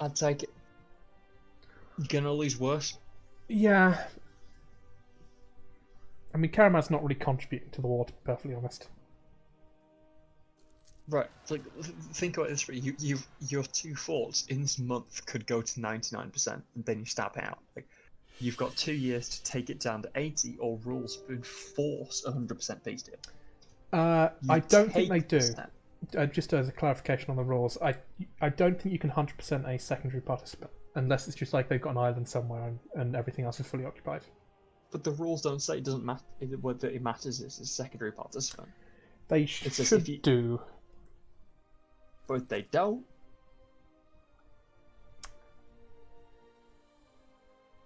I'd take it. You're gonna lose worse. Yeah. I mean, Karaman's not really contributing to the war, to be perfectly honest. Right, like, think about this. Your 2 forts in this month could go to 99%, and then you stab it out. Like, you've got 2 years to take it down to 80, or rules enforce 100% peace deal. I don't think they do. Just as a clarification on the rules, I don't think you can 100% a secondary participant unless it's just like they've got an island somewhere and everything else is fully occupied. But the rules don't say it doesn't matter whether it matters if it's a secondary participant. They should do. But they don't.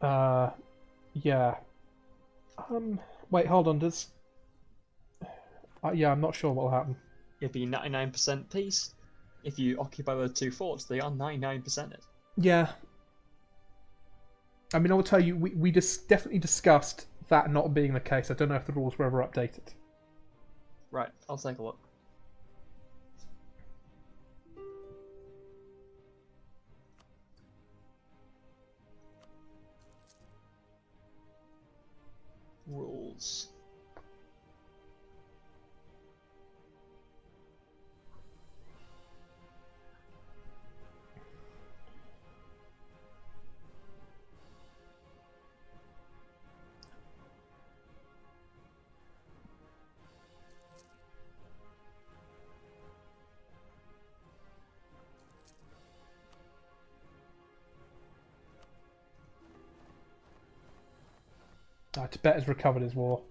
Yeah. Wait, hold on. Yeah, I'm not sure what will happen. It'd be 99% peace. If you occupy the 2 forts, they are 99% it. Yeah. I mean, I will tell you, we just definitely discussed that not being the case. I don't know if the rules were ever updated. Right, I'll take a look. Rules. Tibet has recovered his war.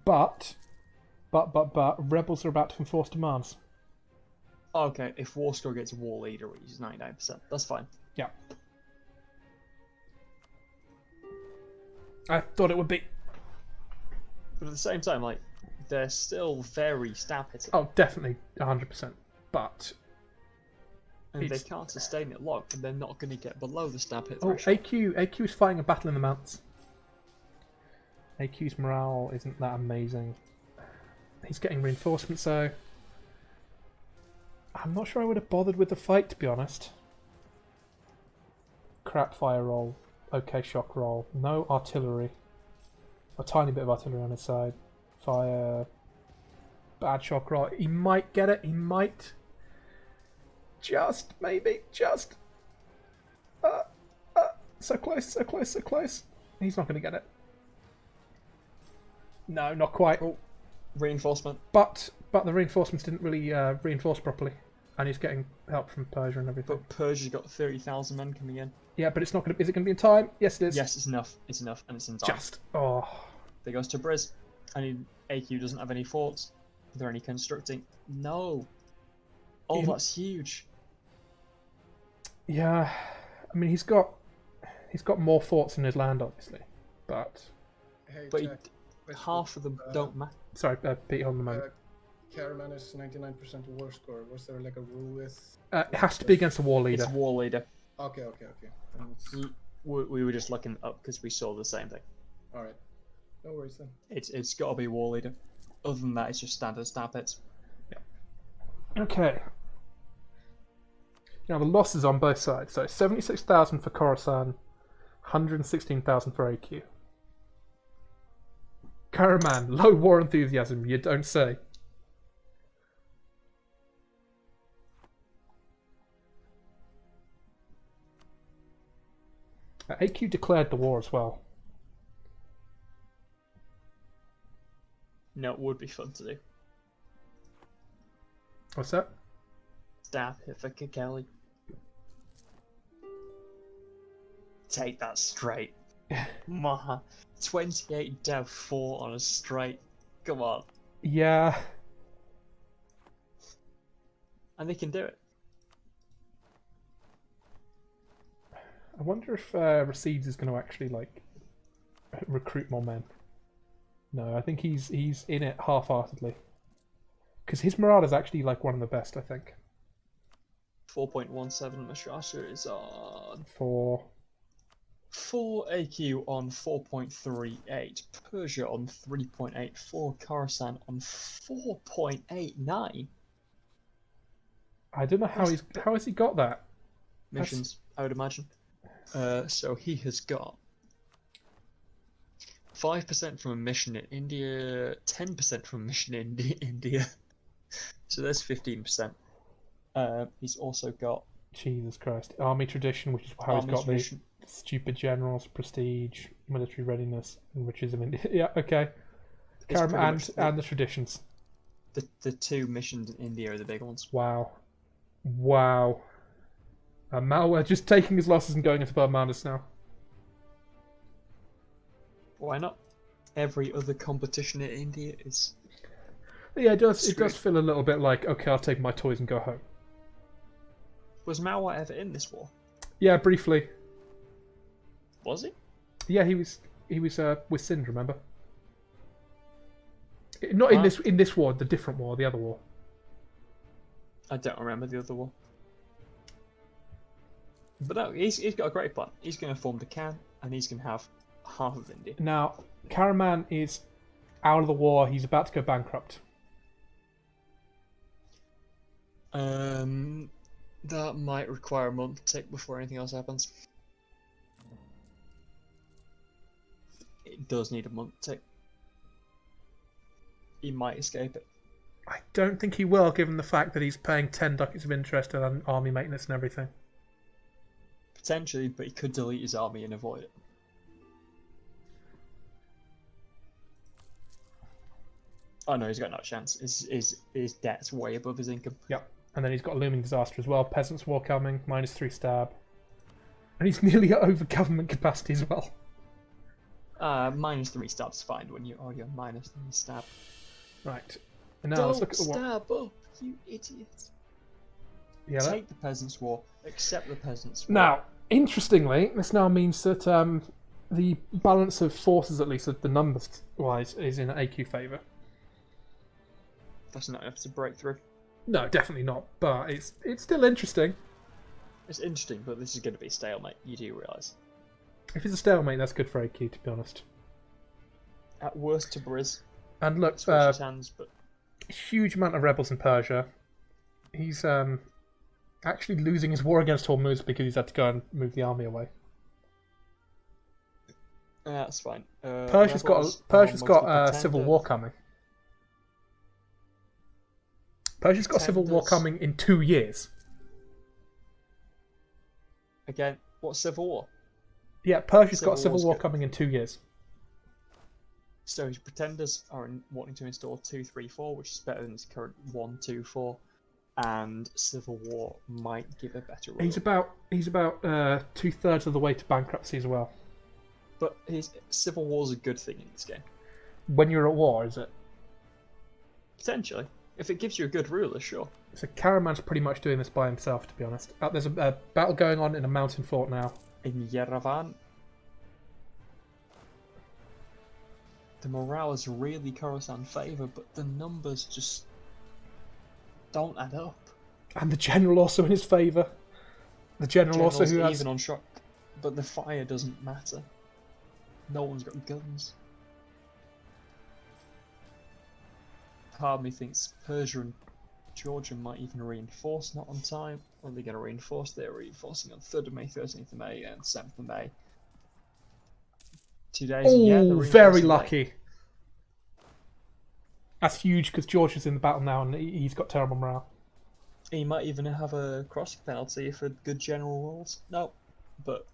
But, rebels are about to enforce demands. Okay, if war score gets a war leader, we use 99%. That's fine. Yeah. I thought it would be. But at the same time, like, they're still very stab hitting. Oh, definitely 100%. But. And they can't sustain it long, and they're not going to get below the stab hit Oh, threshold. AQ is fighting a battle in the mountains. AQ's morale isn't that amazing. He's getting reinforcements though. I'm not sure I would have bothered with the fight, to be honest. Crap fire roll. Okay, shock roll. No artillery. A tiny bit of artillery on his side. Fire. Bad shock roll. He might get it. He might. Just, maybe. Just. So close, so close, so close. He's not going to get it. No, not quite. Oh, reinforcement. But the reinforcements didn't really reinforce properly. And he's getting help from Persia and everything. But Persia's got 30,000 men coming in. Yeah, but it's not going to... Is it going to be in time? Yes, it is. Yes, it's enough. It's enough, and it's in time. Just. Oh. There goes to Briz. And AQ doesn't have any forts. Are there any constructing? No. Oh, that's huge. Yeah. I mean, he's got more forts in his land, obviously. But... Hey, But Jack, half of them don't matter. Sorry, Pete, hold on a moment. Karaman is 99% war score. Was there like a rule with... It has to be against a war leader. It's war leader. Okay. And it's... We were just looking up because we saw the same thing. Alright. No worries then. It's got to be war leader. Other than that, it's just standard stab hits. Okay. Now the losses on both sides. So 76,000 for Khorasan, 116,000 for AQ. Karaman, low war enthusiasm, you don't say. AQ declared the war as well. No, it would be fun to do. What's that? Stab hit for Kikeli. Take that straight. Maha. 28 dev 4 on a straight. Come on. Yeah. And they can do it. I wonder if Rassids is going to actually recruit more men. No, I think he's in it half-heartedly. Because his morale is actually one of the best, I think. 4.17 Mushasha is on 4 AQ on 4.38, Persia on 3.84, Khorasan on 4.89. I don't know how has he got that? Missions, I would imagine. So he has got 5% from a mission in India, 10% from a mission in India. So there's 15%. He's also got Jesus Christ. Army tradition, which is how he's got tradition. the stupid generals, prestige, military readiness, and riches of India. Yeah, okay. And the traditions. The two missions in India are the big ones. Wow. Malwa just taking his losses and going into Burmandus now. Why not? Every other competition in India is... Yeah, it does feel a little bit like, okay, I'll take my toys and go home. Was Malwa ever in this war? Yeah, briefly. Was he? Yeah, he was with Sindh, remember? Not in Huh? this war, the different war, the other war. I don't remember the other one. But no, he's got a great plan. He's going to form the Khan, and he's going to have half of India. Now, Karaman is out of the war. He's about to go bankrupt. That might require a month tick before anything else happens. It does need a month tick. He might escape it. I don't think he will, given the fact that he's paying 10 ducats of interest and army maintenance and everything. Potentially, but he could delete his army and avoid it. Oh no, he's got no chance. His debt's way above his income. Yep. And then he's got a looming disaster as well. Peasants' War coming, -3 stab. And he's nearly over government capacity as well. -3 stab's fine when you're already on -3 stab. Right. And now let's look at the war. Stab up, you idiot. Yeah, Take the Peasants' War, accept the Peasants' War. Now, interestingly, this now means that the balance of forces, at least the numbers-wise, is in AQ favour. That's not enough to break through. No, definitely not. But it's still interesting. It's interesting, but this is going to be a stalemate, you do realise. If it's a stalemate, that's good for AQ, to be honest. At worst, Tabriz. And look, Switch his hands, but huge amount of rebels in Persia. He's actually losing his war against Hormuz because he's had to go and move the army away. that's fine. Persia's got a civil war coming. Persia's got a civil war coming in 2 years. Again, what civil war? Yeah, Persia's got a Civil civil war's war good. coming in 2 years. So his pretenders are wanting to install 2, 3, 4, which is better than his current 1, 2, 4, and civil war might give a better rule. He's about 2/3 of the way to bankruptcy as well. But his civil war's a good thing in this game. When you're at war, is it? Potentially. If it gives you a good ruler, sure. So Karaman's pretty much doing this by himself, to be honest. There's a battle going on in a mountain fort now. In Yerevan, the morale is really Khorasan favour, but the numbers just don't add up. And the general also in his favour. The general also General's who has... even on shock, but the fire doesn't matter. No one's got guns. Part of me thinks Persia and Georgia might even reinforce, not on time. Or are they going to reinforce? They're reinforcing on 3rd of May, 13th of May, and 7th of May. 2 days. Oh, yeah, they're very reinforcing lucky. late. That's huge because Georgia's in the battle now and he's got terrible morale. He might even have a crossing penalty for good general rules. No, but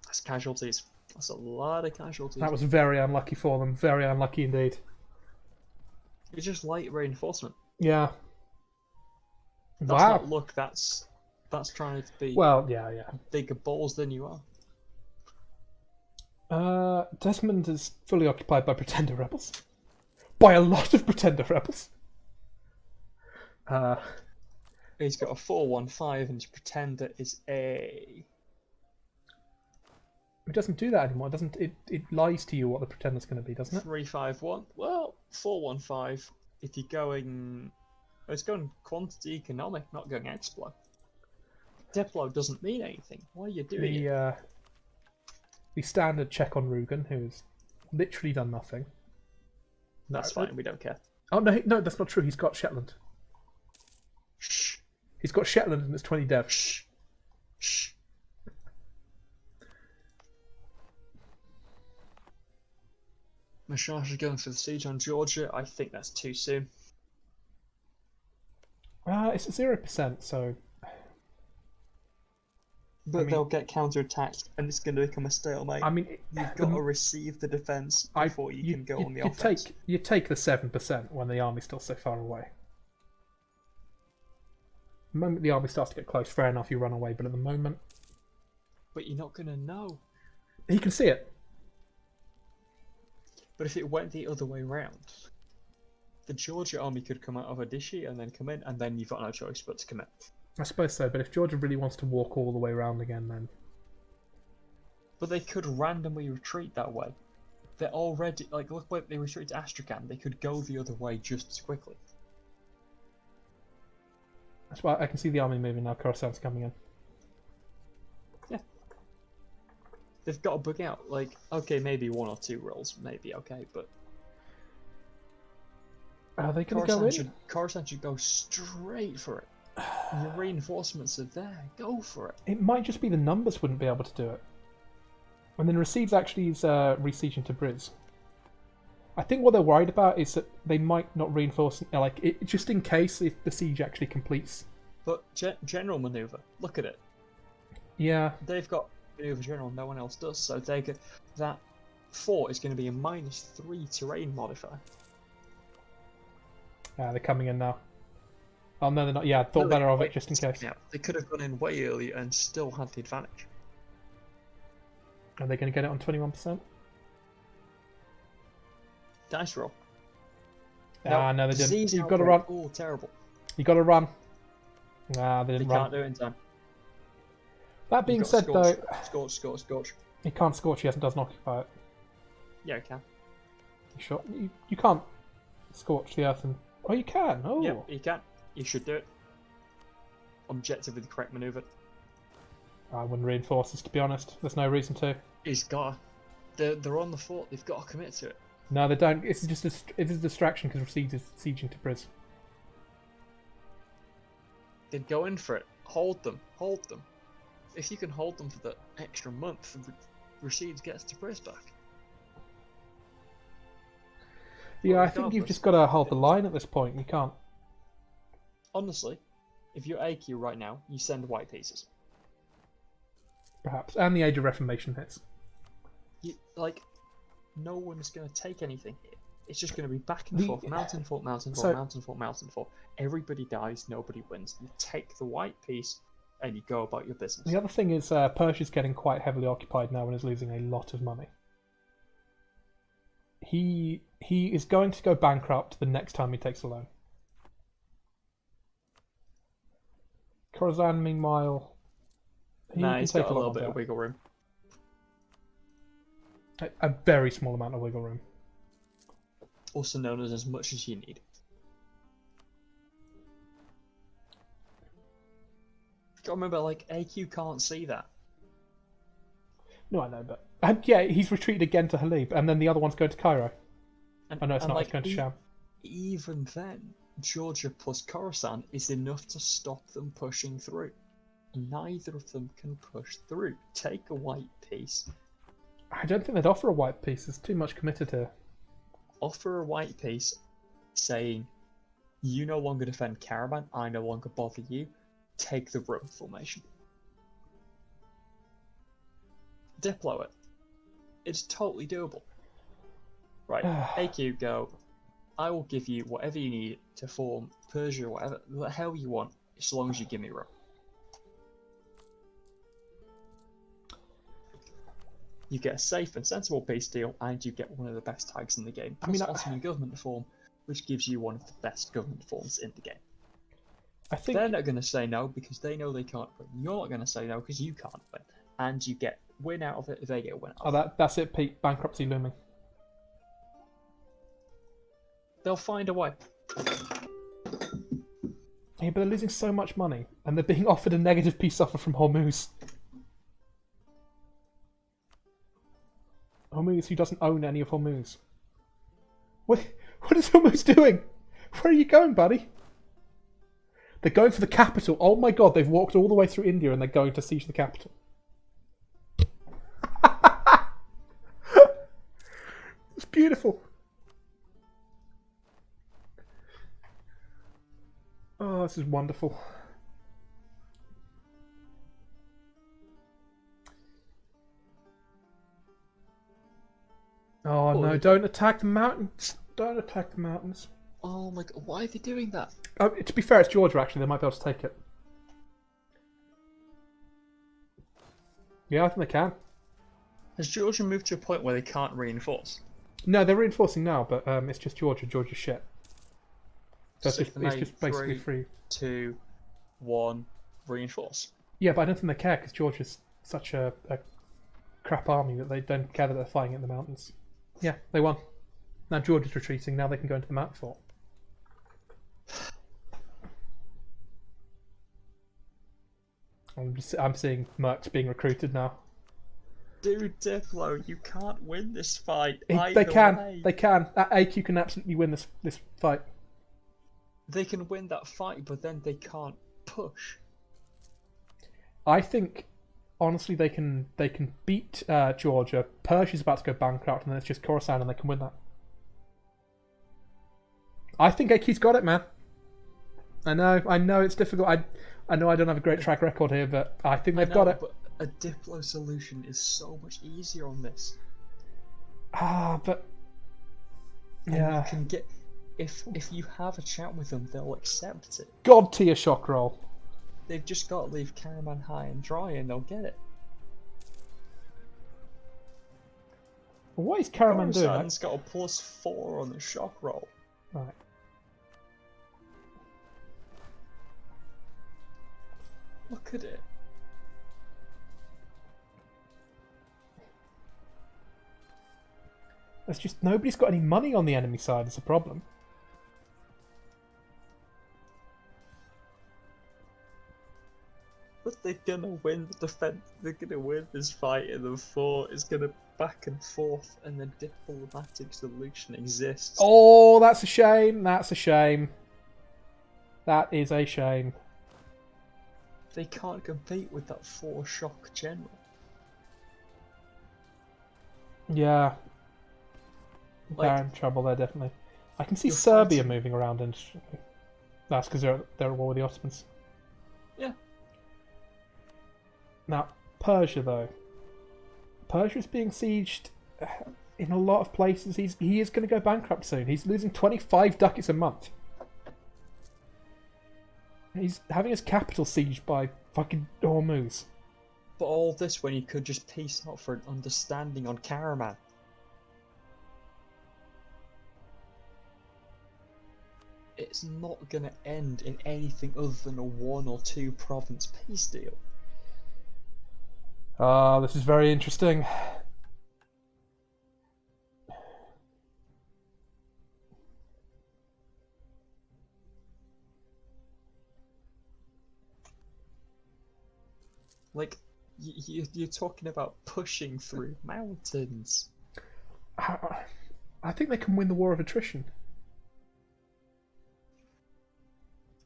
that's casualties. That's a lot of casualties. That was very unlucky for them. Very unlucky indeed. It's just light reinforcement. Yeah. That's Wow. not luck. That's trying to be Well, yeah. bigger balls than you are. Desmond is fully occupied by pretender rebels. By a lot of pretender rebels. He's got a 4-1-5 and his pretender is a... It doesn't do that anymore. It lies to you what the pretender's going to be, doesn't it? 3-5-1. Well, 4-1-5. If you're going... Well, it's going quantity economic, not going explo. Diplo doesn't mean anything. Why are you doing it? The standard check on Rugen, who's literally done nothing. That's fine, we don't care. Oh, no, that's not true. He's got Shetland. Shh. He's got Shetland and it's 20 dev. Shh. Shh. Mushasha going for the siege on Georgia. I think that's too soon. It's 0%, so... But they'll get counterattacked, and it's going to become a stalemate. I mean... You've got to receive the defence before you can go on the offense. You take the 7% when the army's still so far away. The moment the army starts to get close, fair enough, you run away, but at the moment... But you're not going to know. He can see it. But if it went the other way round, the Georgia army could come out of Adishi and then come in, and then you've got no choice but to commit. I suppose so, but if Georgia really wants to walk all the way around again, then... But they could randomly retreat that way. they're already like look like they retreated to Astrakhan. They could go the other way just as quickly. That's why I can see the army moving now. Khorasan's coming in. Yeah. They've got to bug out. Like, okay, maybe 1 or 2 rolls, maybe okay, but Are they going to go in? Khorasan should go straight for it. Your reinforcements are there. Go for it. It might just be the numbers wouldn't be able to do it. And then Rassids actually is resieging Tabriz. I think what they're worried about is that they might not reinforce, like, just in case if the siege actually completes. But general maneuver, look at it. Yeah. They've got maneuver general, no one else does. So they could, that fort is going to be a -3 terrain modifier. They're coming in now. Oh no, they're not. Yeah, I thought better of it just in case. Yeah, they could have gone in way earlier and still had the advantage. Are they going to get it on 21%? Dice roll. No, they didn't. Disease You've got to outbreak. run. Oh, terrible. You got to run. Nah, they They didn't can't run. do it in time. That being said, though, Scorch. he can't scorch. He doesn't occupy it. Yeah, I can. You sure? You can't scorch the earth and. Oh, you can. Oh. Yeah, you can. You should do it. Objectively the correct maneuver. I wouldn't reinforce this, to be honest. There's no reason to. He's got. They're on the fort. They've got to commit to it. No, they don't. It's just it's a distraction because Rassids is sieging Tabriz. Then go in for it. Hold them. If you can hold them for the extra month, Rassids gets Tabriz back. Yeah, I think you've just got to hold the line at this point. You can't. Honestly, if you're AQ right now, you send white pieces. Perhaps. And the Age of Reformation hits. No one's going to take anything here. It's just going to be back and forth, mountain fort, mountain fort, mountain fort, mountain fort. Everybody dies, nobody wins. You take the white piece and you go about your business. The other thing is Persia's getting quite heavily occupied now and is losing a lot of money. He is going to go bankrupt the next time he takes a loan. Khorasan, meanwhile, He's got a little bit of wiggle room. A very small amount of wiggle room. Also known as much as you need. Gotta remember, AQ can't see that. No, I know, but yeah, he's retreated again to Halib, and then the other one's going to Cairo. And, Oh no, it's not. It's going to Sham. Even then, Georgia plus Khorasan is enough to stop them pushing through. Neither of them can push through. Take a white piece. I don't think they'd offer a white piece. There's too much committed here. Offer a white piece saying, you no longer defend Karaman, I no longer bother you. Take the room formation. Diplo it. It's totally doable. Right, AQ, go. I will give you whatever you need to form Persia, whatever the hell you want, as long as you give me room. You get a safe and sensible peace deal, and you get one of the best tags in the game. Plus Ottoman government form, which gives you one of the best government forms in the game. I think They're not going to say no because they know they can't win. You're not going to say no because you can't win. And you get win out of it if they get a win out of it. that's it, Pete. Bankruptcy looming. They'll find a way. Yeah, but they're losing so much money, and they're being offered a negative peace offer from Hormuz. Hormuz, who doesn't own any of Hormuz. What is Hormuz doing? Where are you going, buddy? They're going for the capital. Oh my god, they've walked all the way through India and they're going to siege the capital. It's beautiful. Oh, this is wonderful. Oh no, don't attack the mountains. Don't attack the mountains. Oh my god, why are they doing that? To be fair, it's Georgia actually, they might be able to take it. Yeah, I think they can. Has Georgia moved to a point where they can't reinforce? No, they're reinforcing now, but it's just Georgia. Georgia's shit. So it's just basically 3, free. 2, 1, reinforce. Yeah, but I don't think they care because Georgia's such a crap army that they don't care that they're fighting in the mountains. Yeah, they won. Now Georgia's retreating. Now they can go into the map fort. I'm seeing mercs being recruited now. Dude, Diplo, you can't win this fight. They either can. way. They can. AQ can absolutely win this fight. They can win that fight, but then they can't push. I think, honestly, they can beat Georgia. Persia's about to go bankrupt, and then it's just Khorasan, and they can win that. I think AQ's got it, man. I know it's difficult. I know I don't have a great track record here, but I think they've got it. But a Diplo solution is so much easier on this. But And yeah, you can get if you have a chat with them, they'll accept it. God tier shock roll. They've just got to leave Karaman high and dry, and they'll get it. What is Karaman doing? Khorasan's got a +4 on the shock roll. Right. Look at it. It's just nobody's got any money on the enemy side. It's a problem. But they're gonna win the defense. They're gonna win this fight, and the fort is gonna back and forth, and the diplomatic solution exists. Oh, that's a shame. That's a shame. That is a shame. They can't compete with that 4 shock general. Yeah. Like, They're in trouble there, definitely. I can see you're Serbia fighting- moving around, and that's because they're at war with the Ottomans. Yeah. Now, Persia, though. Persia's being sieged in a lot of places. He is going to go bankrupt soon. He's losing 25 ducats a month. He's having his capital sieged by fucking Hormuz. But all this when you could just peace out for an understanding on Karaman. It's not gonna end in anything other than a 1 or 2 province peace deal. This is very interesting. Like, you're talking about pushing through mountains. I think they can win the war of attrition.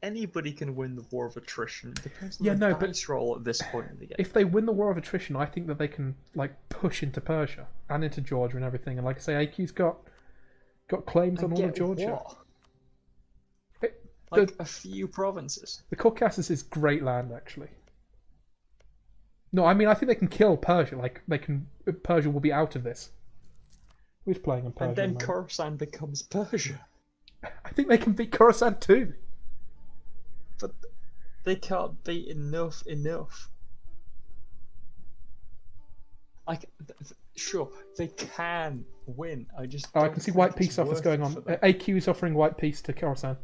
Anybody can win the war of attrition. Depends on Yeah, the no, but dice roll at this point in the game. if they win the war of attrition, I think that they can push into Persia and into Georgia and everything. And like I say, AQ's got claims on all of Georgia. What? The A few provinces. Caucasus is great land, actually. No, I mean I think they can kill Persia. Persia will be out of this. Who's playing in Persia? And then at the moment? Khorasan becomes Persia. I think they can beat Khorasan too. But they can't beat enough. Sure, they can win. I just. Oh, I don't can see think white it's peace offers worth going it on. for them. AQ is offering white peace to Khorasan.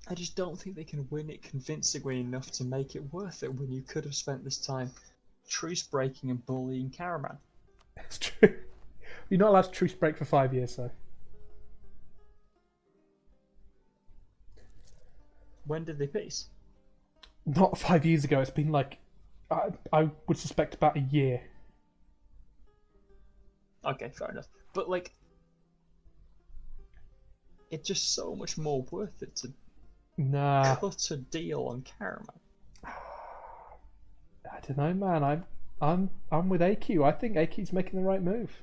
I just don't think they can win it convincingly enough to make it worth it when you could have spent this time truce breaking and bullying Karaman. It's true. You're not allowed to truce break for 5 years, though. When did they peace? Not 5 years ago. It's been I would suspect about a year. Okay, fair enough. But it's just so much more worth it to Nah, cut a deal on Karaman. I don't know, man. I'm with AQ. I think AQ's making the right move.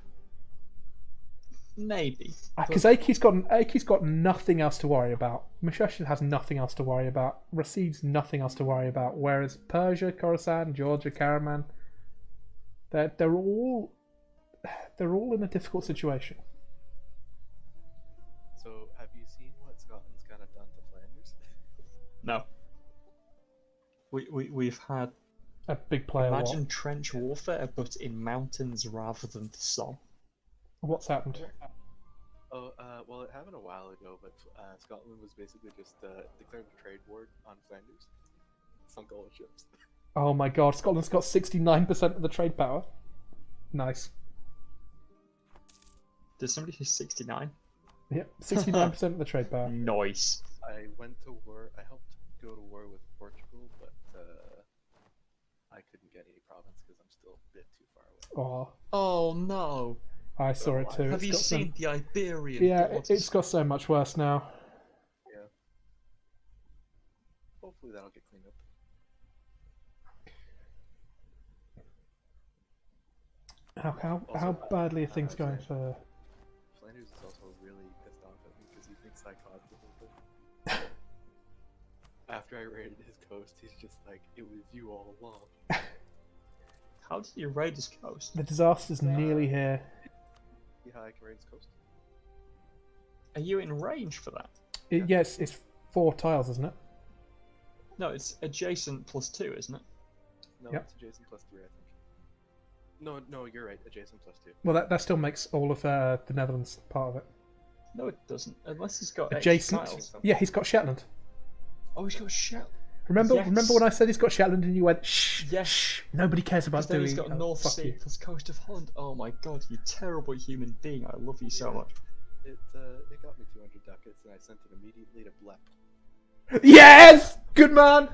Maybe. Because AQ's got nothing else to worry about. Mushasha has nothing else to worry about. Rassids nothing else to worry about. Whereas Persia, Khorasan, Georgia, Karaman, they're all in a difficult situation. So, have you seen what Scotland's kind of done to Flanders? No. We've had A big player. imagine trench warfare, but in mountains rather than the Somme. What's happened? Oh, well, it happened a while ago, but Scotland was basically just declared a trade war on Flanders. Sunk all the ships. Oh my god, Scotland's got 69% of the trade power. Nice. Did somebody say 69? Yep, 69% of the trade power. Nice. I went to war. I helped go to war with Portugal, but I couldn't get any province because I'm still a bit too far away. Oh, Oh no. I saw it too. Have It's you got some- seen the Iberian Yeah, borders? it's got so much worse now. Yeah. Hopefully that'll get cleaned up. How badly are things going for? Flanders is also really pissed off at me because he thinks I caused the whole thing. After I raided his coast, he's just like, "It was you all along." How did you raid his coast? The disaster's nearly here. See how I can raid his coast? Are you in range for that? Yes, it's 4 tiles, isn't it? No, it's adjacent +2, isn't it? No, Yep. it's adjacent +3, I think. No, you're right. Adjacent +2. Well, that still makes all of the Netherlands part of it. No, it doesn't. Unless he's got Adjacent. extra tiles. Yeah, he's got Shetland. Oh, he's got Shetland. Remember Yes. when I said he's got Shetland and you went, shh, Yes. shh, nobody cares about Because then doing he's got oh, North fuck Sea you. plus coast of Holland. Oh my god, you terrible human being. I love you so much. It got me 200 ducats, and I sent it immediately to Blep. Yes! Good man!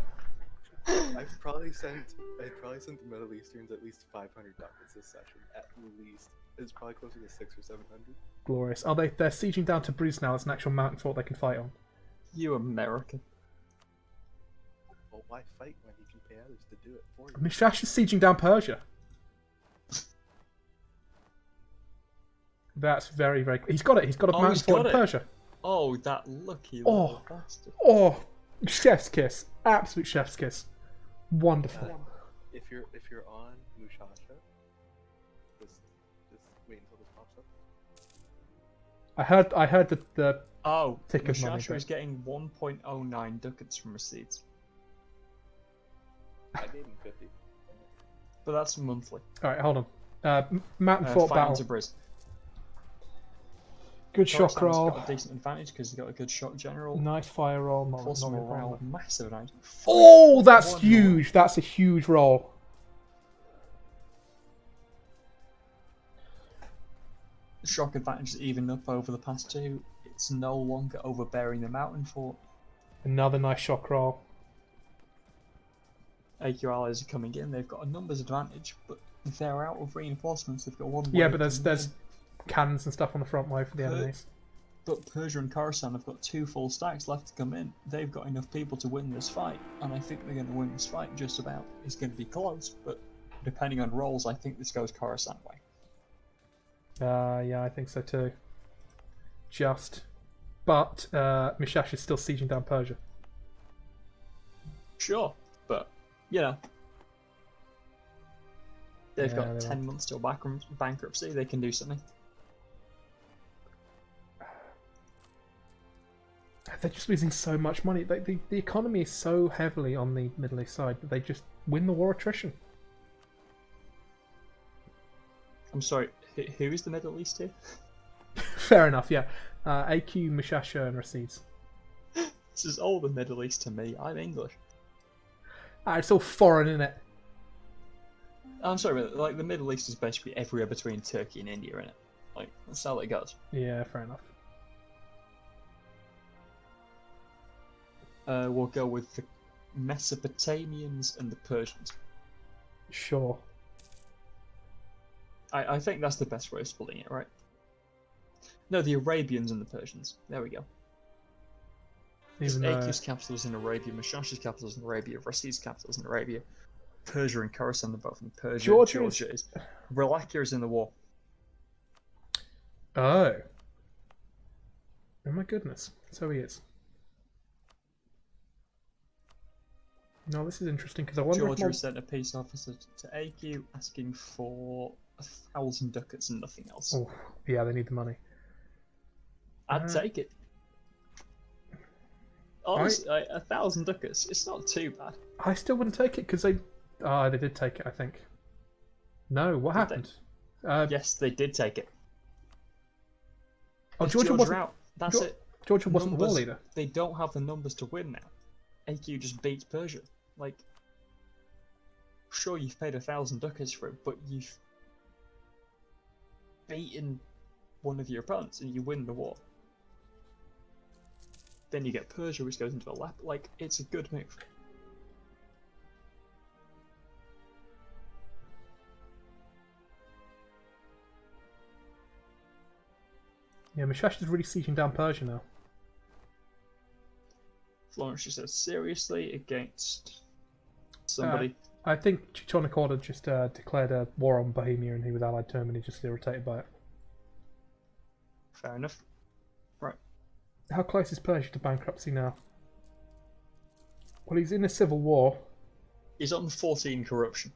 I've probably sent the Middle Easterns at least 500 ducats this session. At least it's probably closer to 600 or 700. Glorious. They're sieging down to Bruce now as an actual mountain fort they can fight on. You American. Well, why fight when you can pay others to do it for you? Mushasha's sieging down Persia. That's very, very... He's got it. He's got a Oh, mountain he's fort got in it. Persia. Oh, that lucky Oh. little bastard. Oh, chef's kiss. Absolute chef's kiss. Wonderful. If you're on Mushasha, just wait until this pops up. I heard that the Oh, Tick of money, Mushasha is great. getting 1.09 ducats from Rassids. I gave him 50. But that's monthly. Alright, hold on. Mountain fort Fighting battle. to Briz. Good shock Khorasan's roll. got a decent advantage because he's got a good shock general. Nice fire roll. Plus not really morale, problem. massive advantage. Oh, that's 1 huge. That's a huge roll. Shock advantage is even up over the past 2. It's no longer overbearing the mountain fort. Another nice shock roll. AQ allies are coming in. They've got a numbers advantage, but they're out of reinforcements. They've got one. Yeah, wave but there's coming in. cannons and stuff on the front wave for the Per- enemies. But Persia and Khorasan have got 2 full stacks left to come in. They've got enough people to win this fight, and I think they're going to win this fight just about. It's going to be close, but depending on rolls, I think this goes Khorasan way. Yeah, I think so too. But Mushasha is still sieging down Persia. Sure, but you know, they've Yeah, got they 10 months till bankruptcy. They can do something. They're just losing so much money. The economy is so heavily on the Middle East side that they just win the war attrition. I'm sorry, who is the Middle East here? Fair enough, yeah. AQ, Mushasha, and Rassids. This is all the Middle East to me. I'm English. It's all foreign, isn't it? I'm sorry, but like the Middle East is basically everywhere between Turkey and India, innit? Like that's how it goes. Yeah, fair enough. We'll go with the Mesopotamians and the Persians. Sure. I think that's the best way of splitting it, right? No, the Arabians and the Persians. There we go. Even though... AQ's capital is in Arabia, Mushasha's capital is in Arabia, Rassids' capital is in Arabia, Persia and Khorasan are both in Persia. Georgia is... Wallachia is in the war. Oh. Oh my goodness. So he is. No, this is interesting because I wonder Georgia if... has sent a peace officer to AQ asking for 1,000 ducats and nothing else. Oh, yeah, they need the money. I'd take it. Honestly, 1,000 ducats, it's not too bad. I still wouldn't take it because they... Ah, they did take it, I think. No, what Did they? happened? Yes, they did take it. Oh, If Georgia wasn't... out. That's it. Georgia wasn't the war Numbers- leader. They don't have the numbers to win now. AQ just beats Persia. Like, sure, you've paid 1,000 ducats for it, but you've beaten one of your opponents and you win the war. Then you get Persia, which goes into a lap. Like, it's a good move. Yeah, Mushasha's really sieging down Persia now. Florence just says, seriously, against somebody. I think Teutonic Order just declared a war on Bohemia and he was allied to him and he's just irritated by it. Fair enough. Right. How close is Persia to bankruptcy now? Well, he's in a civil war. He's on 14 corruption.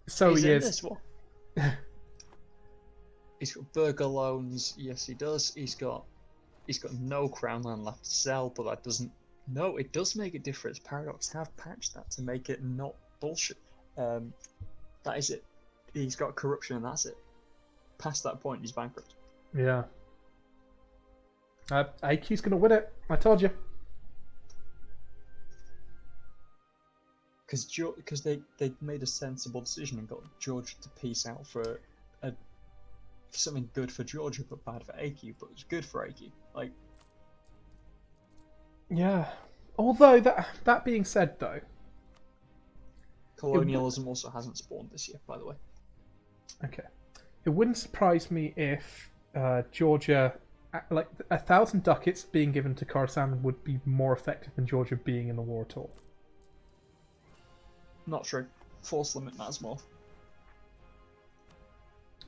So he's he in is. This war. He's got burger loans. Yes, he does. He's got no crown land left to sell, but that doesn't. No, it does make a difference. Paradox have patched that to make it not bullshit. That is it. He's got corruption and that's it. Past that point, he's bankrupt. Yeah. AQ's going to win it. I told you. Because they made a sensible decision and got Georgia to peace out for something good for Georgia but bad for AQ, but it's good for AQ. Like, yeah. Although that being said, though, colonialism also hasn't spawned this year, by the way. Okay, it wouldn't surprise me if Georgia, like 1,000 ducats being given to Khorasan, would be more effective than Georgia being in the war at all. Not true. Force limit matters more.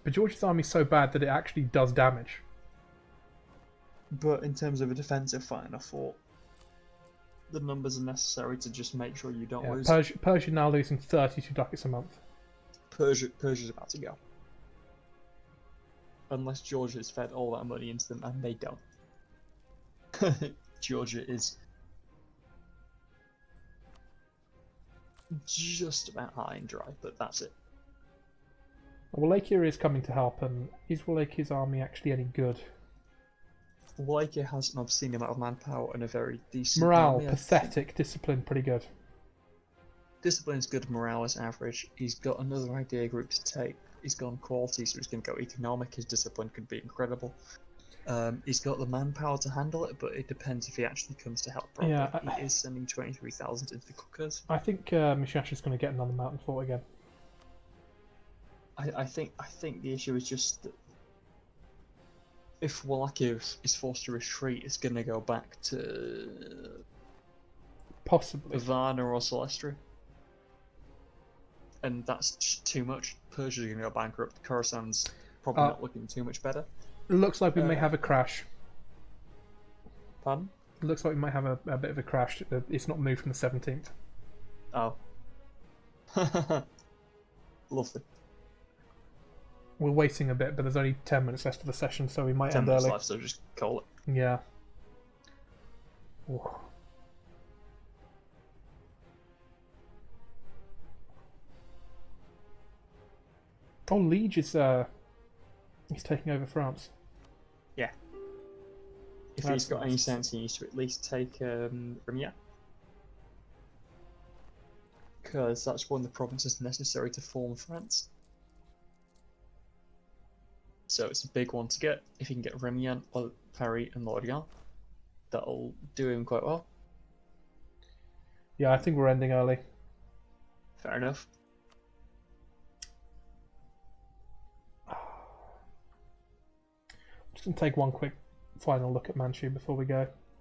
But Georgia's army's so bad that it actually does damage. But in terms of a defensive fight, I thought the numbers are necessary to just make sure you don't lose. Persia now losing 32 ducats a month. Persia's about to go. Unless Georgia's fed all that money into them, and they don't. Georgia is just about high and dry, but that's it. Wallachia is coming to help, and is Wallachia's army actually any good? Wallachia has an obscene amount of manpower and a very decent Morale, army, pathetic. Discipline, pretty good. Discipline's good, morale is average. He's got another idea group to take. He's gone quality, so he's going to go economic. His discipline could be incredible. He's got the manpower to handle it, but it depends if he actually comes to help properly. Yeah, he is sending 23,000 into the cookers. I think Mushasha's going to get another mountain fort again. I think the issue is just that if Wallachia is forced to retreat, it's going to go back to possibly Varna or Celestria. And that's just too much. Persia's going to go bankrupt. Khorasan's probably not looking too much better. It looks like we may have a crash. Pardon? It looks like we might have a bit of a crash. It's not moved from the 17th. Oh. Lovely. We're waiting a bit, but there's only 10 minutes left of the session, so we might 10 end minutes early. left, so just call it. Yeah. Ooh. Oh, Liege is he's taking over France. Yeah. If That's he's got any nice. sense, he needs to at least take Rimia. Because that's one of the provinces necessary to form France. So it's a big one to get. If he can get Remian, Paris, and Lorient, that'll do him quite well. Yeah, I think we're ending early. Fair enough. Just going to take one quick final look at Manchu before we go.